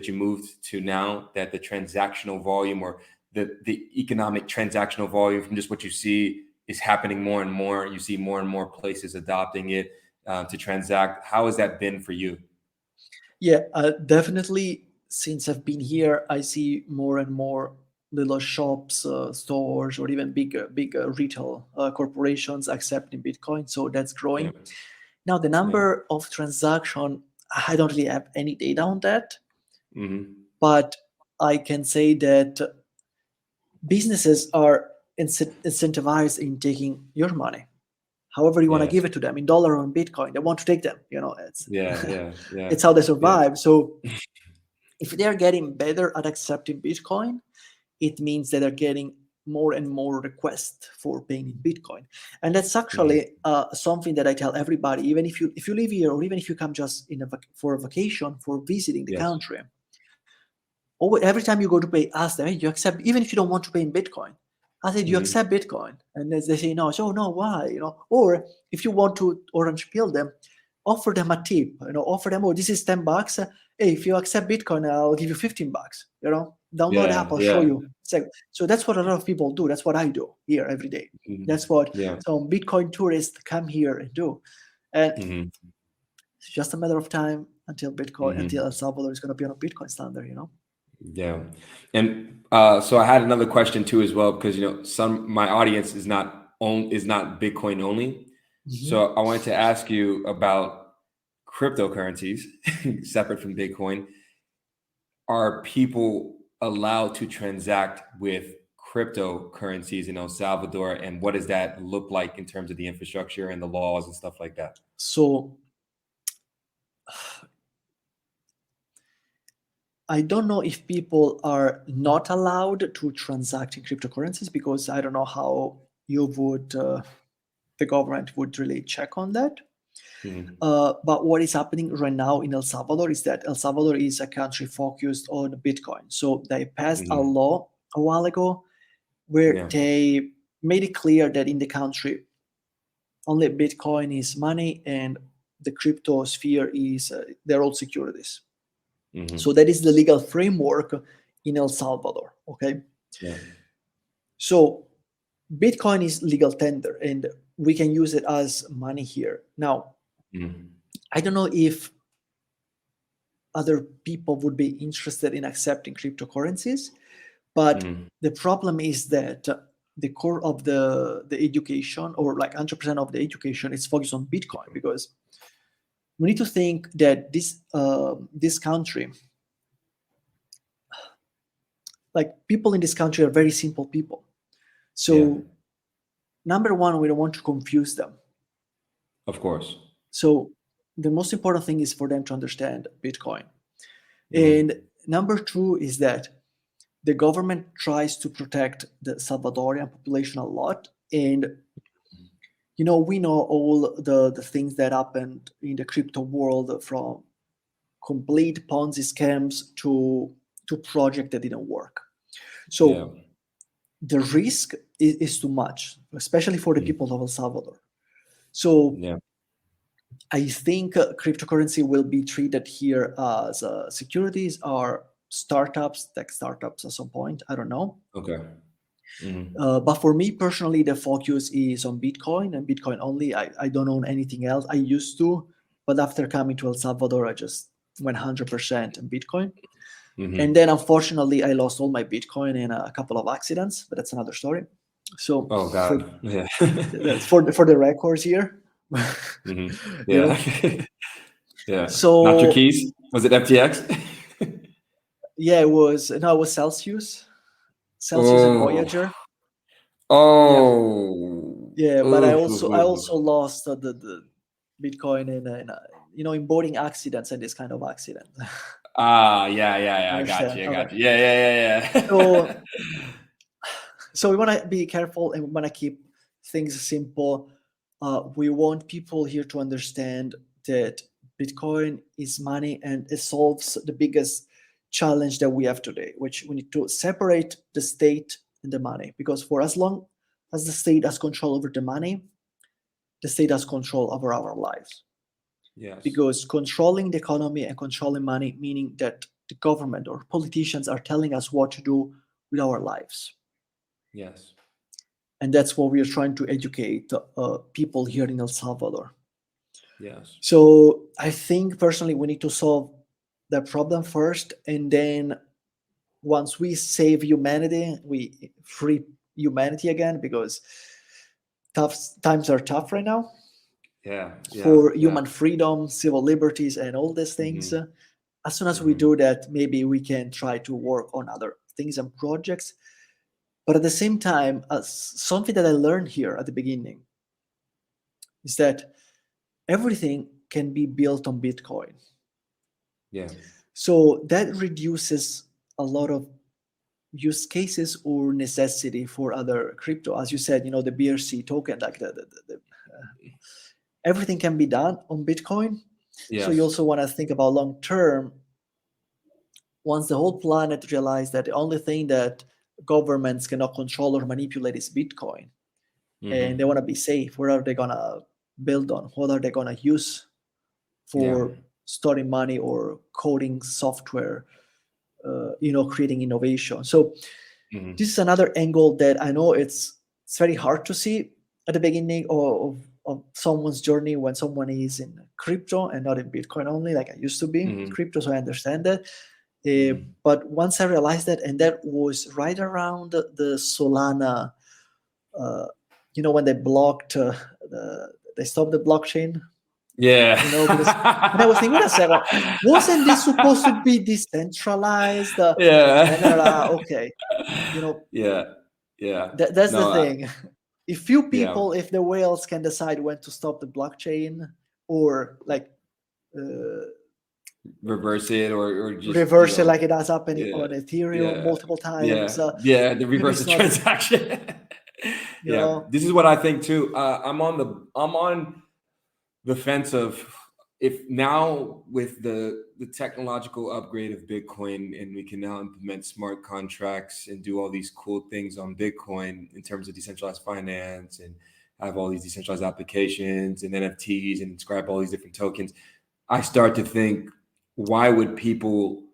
you moved to now, that the transactional volume, or the economic transactional volume, from just what you see, is happening more and more? You see more and more places adopting it to transact. How has that been for you? Yeah, definitely. Since I've been here, I see more and more little shops, stores, or even big retail corporations accepting Bitcoin. So that's Yeah. growing. Now, the Yeah. number of transaction, I don't really have any data on that, Hmm. but I can say that businesses are incentivized in taking your money. However you want to Yes. give it to them, in dollar or in Bitcoin, they want to take them. It's Yeah. Yeah. Yeah. it's how they Yeah. survive. So if they're getting better at accepting Bitcoin, it means that they're getting more and more requests for paying in Bitcoin, and that's Hmm. actually something that I tell everybody. Even if you live here, or even if you come just for a vacation, for visiting the Yes. country, every time you go to pay, ask them, hey, you accept, even if you don't want to pay in Bitcoin. I said, you Hmm. accept Bitcoin? And they say no. So no, why? Or if you want to orange pill them, offer them a tip. Offer them, oh, this is $10. Hey, if you accept Bitcoin, I'll give you $15. Download the Yeah. app, I'll show Yeah. you. So that's what a lot of people do. That's what I do here every day. Mhm. That's what Yeah. some Bitcoin tourists come here and do. And Hmm. it's just a matter of time until El Hmm. Salvador is going to be on a Bitcoin standard. Yeah. And so I had another question too as well, because my audience is not Bitcoin only. Mhm. So I wanted to ask you about cryptocurrencies separate from Bitcoin. Are people allowed to transact with cryptocurrencies in El Salvador, and what does that look like in terms of the infrastructure and the laws and stuff like that? So I don't know if people are not allowed to transact in cryptocurrencies, because I don't know how the government would really check on that. Mhm. But what is happening right now in El Salvador is that El Salvador is a country focused on Bitcoin. So they passed a Mhm. law a while ago where Yeah. they made it clear that in the country only Bitcoin is money, and the crypto sphere is they're all securities. So Mhm. that is the legal framework in El Salvador. Okay. Yeah. So Bitcoin is legal tender and we can use it as money here. Now, Mhm. I don't know if other people would be interested in accepting cryptocurrencies, but Mhm. the problem is that the core of the education, or like 100% of the education, is focused on Bitcoin, because we need to think that this country, like people in this country, are very simple people. Yeah. So number one, we don't want to confuse them. Of course. So the most important thing is for them to understand Bitcoin. And Mhm. number two is that the government tries to protect the Salvadorian population a lot. And we know all the things that happened in the crypto world, from complete Ponzi scams to project that didn't work. Yeah. So the risk is too much, especially for the people of El Salvador. So Yeah. I think cryptocurrency will be treated here as securities or startups, tech startups at some point. I don't know. Okay. But for me personally, the focus is on Bitcoin and Bitcoin only. I don't own anything else. I used to, but after coming to El Salvador, I just went 100% in Bitcoin. And then unfortunately, I lost all my Bitcoin in a couple of accidents, but that's another story. So Oh God. Yeah. that's for the records here. Yeah. You know. Yeah. Not your So keys? Was it FTX? yeah, it was Celsius and Oh. Voyager. Yeah, Oh. yeah. But I Ooh. also lost the Bitcoin in boating accidents and this kind of accident. Yeah. I got Understand? you. I Okay. got you. Yeah. So so we want to be careful and we want to keep things simple. We want people here to understand that Bitcoin is money and it solves the biggest challenge that we have today, which we need to separate the state and the money. Because for as long as the state has control over the money, the state has control over our lives. Yes. Because controlling the economy and controlling money, meaning that the government or politicians are telling us what to do with our lives. Yes. And that's what we are trying to educate people here in El Salvador. Yes. So I think personally we need to solve the problem first, and then once we save humanity, we free humanity again, because tough times are tough right now Yeah. for human freedom, civil liberties, and all these things. Mhm. As soon as we do that, maybe we can try to work on other things and projects. But at the same time, something that I learned here at the beginning is that everything can be built on Bitcoin. Yeah. So that reduces a lot of use cases or necessity for other crypto. As you said, the BRC token, like everything can be done on Bitcoin. So you Yes. also want to think about long term. Once the whole planet realizes that the only thing that governments cannot control or manipulate is Bitcoin, and they want to be safe, what are they going to build on? What are they going to use Yeah. for storing money or coding software, creating innovation? So this is another angle that I know it's very hard to see at the beginning of someone's journey when someone is in crypto and not in Bitcoin only, like I used to be in crypto. So I understand that. But once I realized that, and that was right around the Solana, when they blocked, they stopped the blockchain. Yeah. Because and I was thinking, wait a second, wasn't this supposed to be decentralized? Yeah. Okay, Yeah. Yeah. that's the No. thing. If few Yeah. people, if the whales can decide when to stop the blockchain, or like Reverse it or just reverse it, like it has happened yeah on Ethereum yeah multiple times, the reverse it's the not, transaction. you Yeah, know. this is what I think too. I'm on the fence of, if now with the technological upgrade of Bitcoin, and we can now implement smart contracts and do all these cool things on Bitcoin in terms of decentralized finance, and have all these decentralized applications and NFTs and inscribe all these different tokens, I start to think, why would people,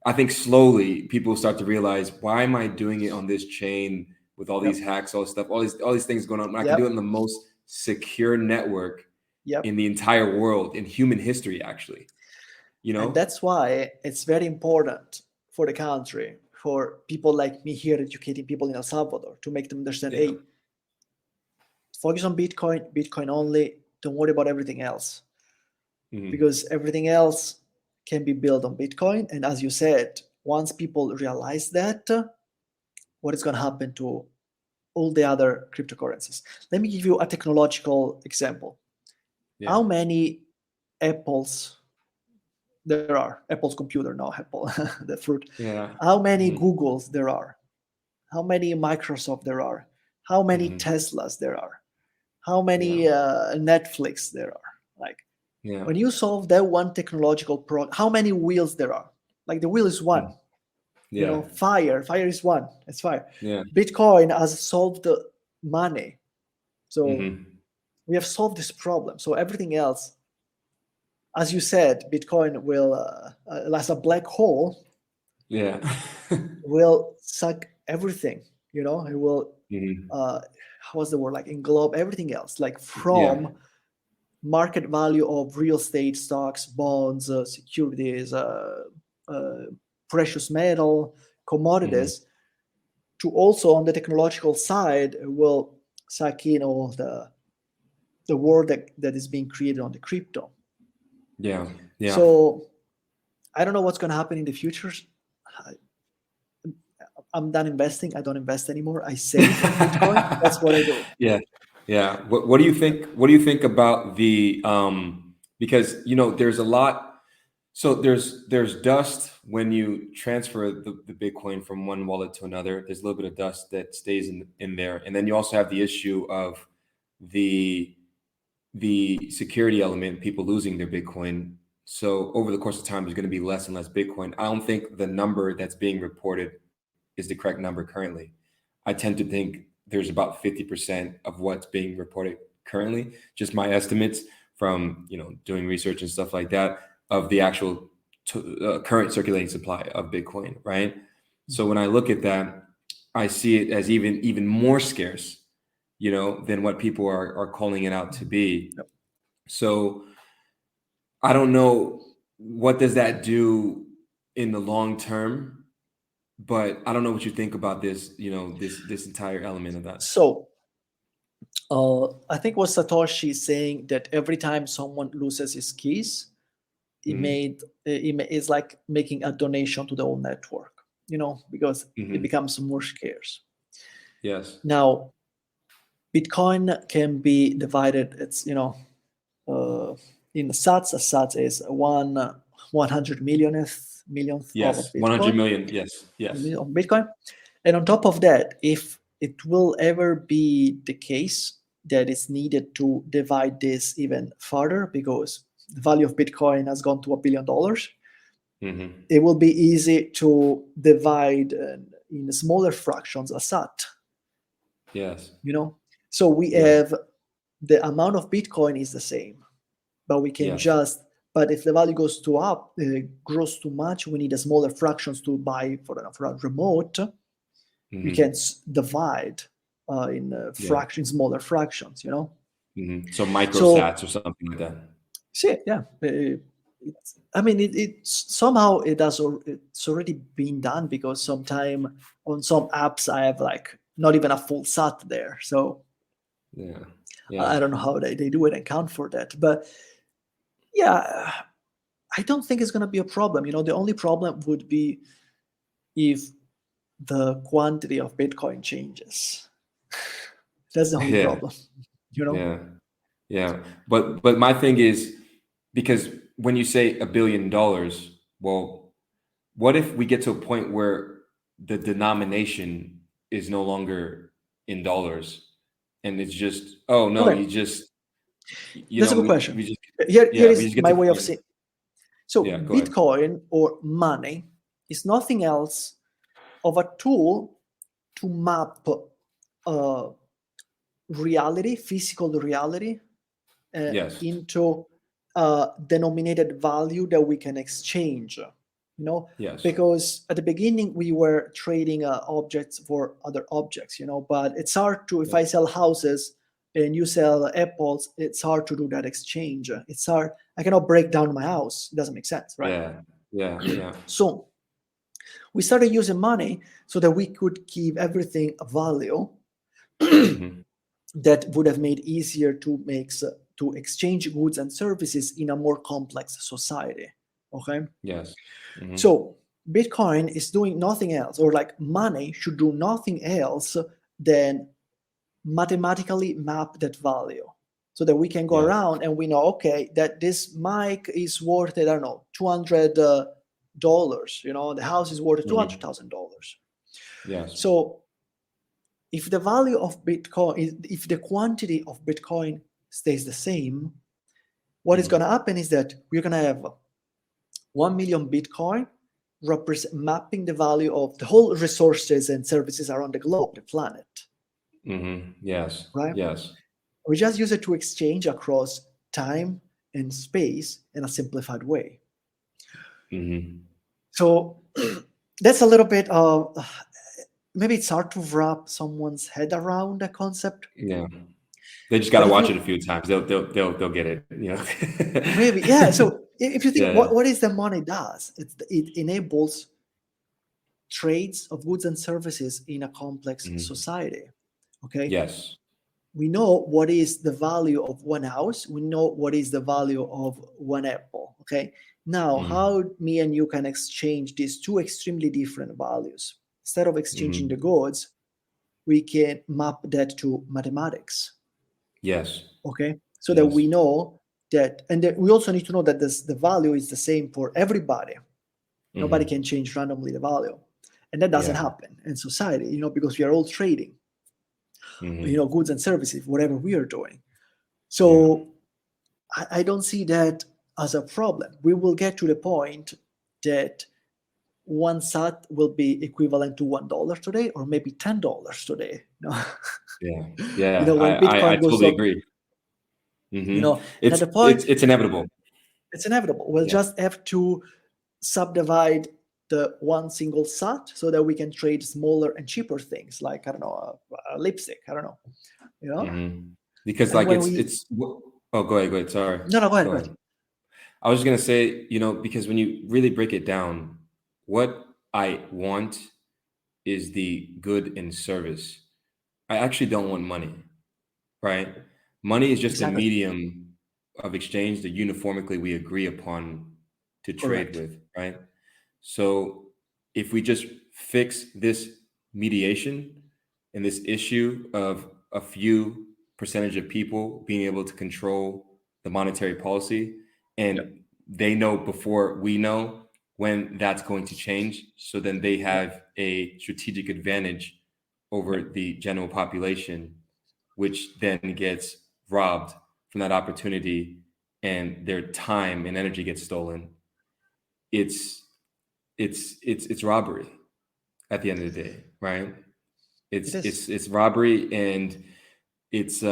I think slowly people start to realize, why am I doing it on this chain with all these Yep. hacks, all this stuff, all these things going on? I can do it Yep. in the most secure network Yep. in the entire world, in human history, actually. And that's why it's very important for the country, for people like me here educating people in El Salvador, to make them understand, Yeah. hey, focus on Bitcoin only. Don't worry about everything else, because everything else can be built on Bitcoin. And as you said, once people realize that, what is going to happen to all the other cryptocurrencies? Let me give you a technological example. Yeah. How many Apples there are? Apple's computer, no Apple, the fruit. Yeah. How many Googles there are? How many Microsoft there are? How many Teslas there are? how many Netflix there are. Like Yeah. when you solve that one technological problem, how many wheels there are? Like the wheel is one. Yeah. Fire is one. It's fire. Yeah. Bitcoin has solved the money. So Hmm. we have solved this problem. So everything else, as you said, Bitcoin will, as a black hole, Yeah. will suck everything. It will, Hmm. what's the word? Like englobe everything else, like Yeah. from market value of real estate, stocks, bonds, securities, precious metal, commodities, to also on the technological side will suck in all the world that is being created on the crypto. Yeah. Yeah. So I don't know what's going to happen in the future. I'm done investing. I don't invest anymore. I save Bitcoin. That's what I do. Yeah. Yeah. What do you think? What do you think about the because there's a lot. So there's dust when you transfer the Bitcoin from one wallet to another. There's a little bit of dust that stays in there, and then you also have the issue of the security element, people losing their Bitcoin. So over the course of time, there's going to be less and less Bitcoin. I don't think the number that's being reported is the correct number currently. I tend to think there's about 50% of what's being reported currently, just my estimates from doing research and stuff like that, of the actual current circulating supply of Bitcoin, right? So when I look at that, I see it as even more scarce, than what people are calling it out to be. Yep. So I don't know what does that do in the long term, but I don't know what you think about this, this entire element of that. So I think what Satoshi is saying, that every time someone loses his keys, Hmm. it's like making a donation to the whole network, because it Hmm. becomes more scarce. Yes. Now, Bitcoin can be divided. It's in sats. A sat is 100 millionth of a Yes. 100 Bitcoin. million. Yes. Yes. Of Bitcoin, and on top of that, if it will ever be the case that it's needed to divide this even further, because the value of Bitcoin has gone to $1 billion, Hmm. it will be easy to divide in smaller fractions a sat. Yes. So we Yeah. have the amount of Bitcoin is the same, but we can Yes. but if the value grows too much, we need a smaller fractions to buy for a remote. We can Hmm. divide in Yeah. smaller fractions. So So microsats or something like that. see, yeah, somehow it's already been done, because sometime on some apps I have like not even a full sat there. So Yeah. I Yeah. don't know how they do it and count for that. But yeah, I don't think it's going to be a problem. The only problem would be if the quantity of Bitcoin changes. That's the only Yeah. problem. Yeah. Yeah. But my thing is, because when you say $1 billion, well, what if we get to a point where the denomination is no longer in dollars, and it's just, oh no, Okay, you just, that's a good we question. just, Here yeah, we is just get my to the way of point. saying. So Yeah, go ahead. Bitcoin, or money, is nothing else of a tool to map reality, physical reality, Yes. into denominated value that we can exchange. Yes. Because at the beginning we were trading objects for other objects. But it's hard to, if Yeah. I sell houses and you sell apples, it's hard to do that exchange. It's hard. I cannot break down my house. It doesn't make sense, right? Yeah. Yeah. Yeah. So we started using money so that we could give everything a value Hmm. that would have made easier to exchange goods and services in a more complex society. Okay, Yes. Hmm. so Bitcoin is doing nothing else, or like money should do nothing else than mathematically map that value, so that we can go Yes. around and we know, okay, that this mic is worth, I don't know, $200. The house is worth Hmm. $200,000. Yes. So if the value of Bitcoin, if the quantity of Bitcoin stays the same, what is going to happen is that we're going to have 1 million Bitcoin mapping the value of the whole resources and services around the globe, the planet, Yes. right? Yes. We just use it to exchange across time and space in a simplified way. So that's a little bit of, maybe it's hard to wrap someone's head around the concept. Yeah. They just got to watch it a few times. They'll get it. You know. Maybe, yeah. So if you think, Yeah. what is the money does? It enables trades of goods and services in a complex society. Okay. Yes. We know what is the value of one house. We know what is the value of one apple. Okay. Now, how me and you can exchange these two extremely different values? Instead of exchanging the goods, we can map that to mathematics. Yes. Okay. So that we know that, and that we also need to know that the value is the same for everybody. Nobody can change randomly the value. And that doesn't happen in society, because we are all trading, goods and services, whatever we are doing. So I don't see that as a problem. We will get to the point that one sat will be equivalent to $1 today, or maybe $10 today. Yeah. When I Bitcoin goes totally up, agree. and at the point, it's inevitable. It's inevitable. We'll just have to subdivide the one single sat so that we can trade smaller and cheaper things, like, I don't know, a lipstick. I don't know. Because And like when it's oh, go ahead. Sorry. No, go ahead. I was just gonna say, because when you really break it down, what I want is the good and service. I actually don't want money, right? Money is just a medium of exchange that uniformly we agree upon to trade with, right? So if we just fix this mediation and this issue of a few percentage of people being able to control the monetary policy, and they know before we know when that's going to change, so then they have a strategic advantage over the general population, which then gets robbed from that opportunity, and their time and energy gets stolen. It's robbery at the end of the day, right? It's robbery, and it's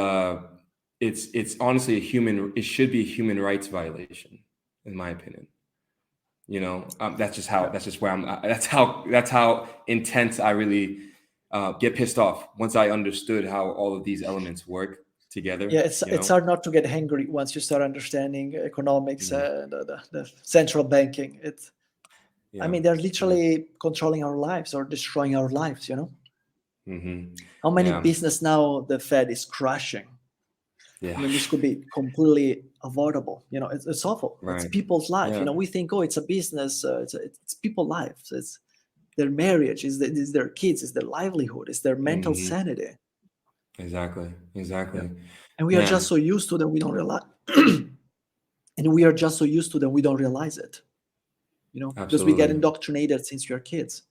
honestly it should be a human rights violation, in my opinion. That's just where I'm. That's how intense I really get pissed off once I understood how all of these elements work together. Yeah, it's hard not to get angry once you start understanding economics and the central banking. I mean, they're literally controlling our lives or destroying our lives. How many business now the Fed is crashing? I mean, this could be completely avoidable. It's awful. Right. It's people's life. We think, oh, it's a business. It's people's lives. It's their marriage. It's their kids. It's their livelihood. It's their mental sanity. Exactly. Yeah. And we are just so used to that we don't realize. And we are just so used to that we don't realize it. Because we get indoctrinated since we are kids.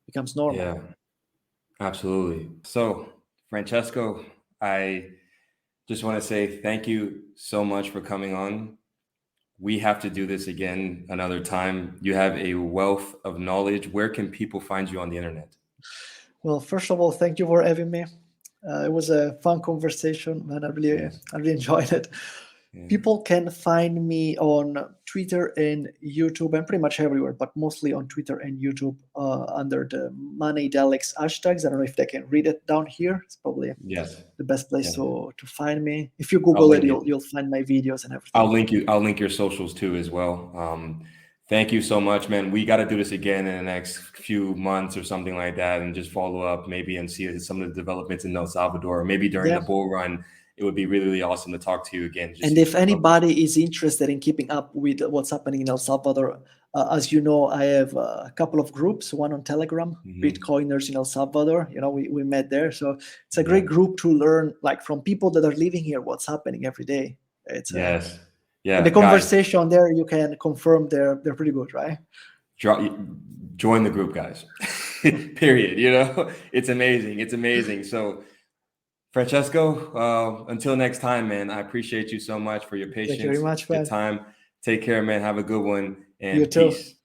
It becomes normal. Yeah. Absolutely. So, Francesco, I just want to say thank you so much for coming on. We have to do this again another time. You have a wealth of knowledge. Where can people find you on the internet? Well, first of all, thank you for having me. It was a fun conversation, and I really enjoyed it. Yeah. People can find me on Twitter and YouTube, and pretty much everywhere, but mostly on Twitter and YouTube under the Moneydelics hashtags. I don't know if they can read it down here. It's probably the best place to find me. If you Google it, you'll find my videos and everything. I'll link your socials too as well. Thank you so much, man. We got to do this again in the next few months or something like that, and just follow up maybe and see some of the developments in El Salvador, or maybe during the bull run. It would be really, really awesome to talk to you again. And if anybody is interested in keeping up with what's happening in El Salvador, as you know, I have a couple of groups, one on Telegram, Bitcoiners in El Salvador. We met there. So it's a great group to learn, like, from people that are living here, what's happening every day. And the conversation there, you can confirm they're pretty good, right? Join the group, guys. period. You know, it's amazing. It's amazing. So Francesco, until next time, man, I appreciate you so much for your Thank you very patience, much, your man. time. Take care, man. Have a good one, You and too. peace.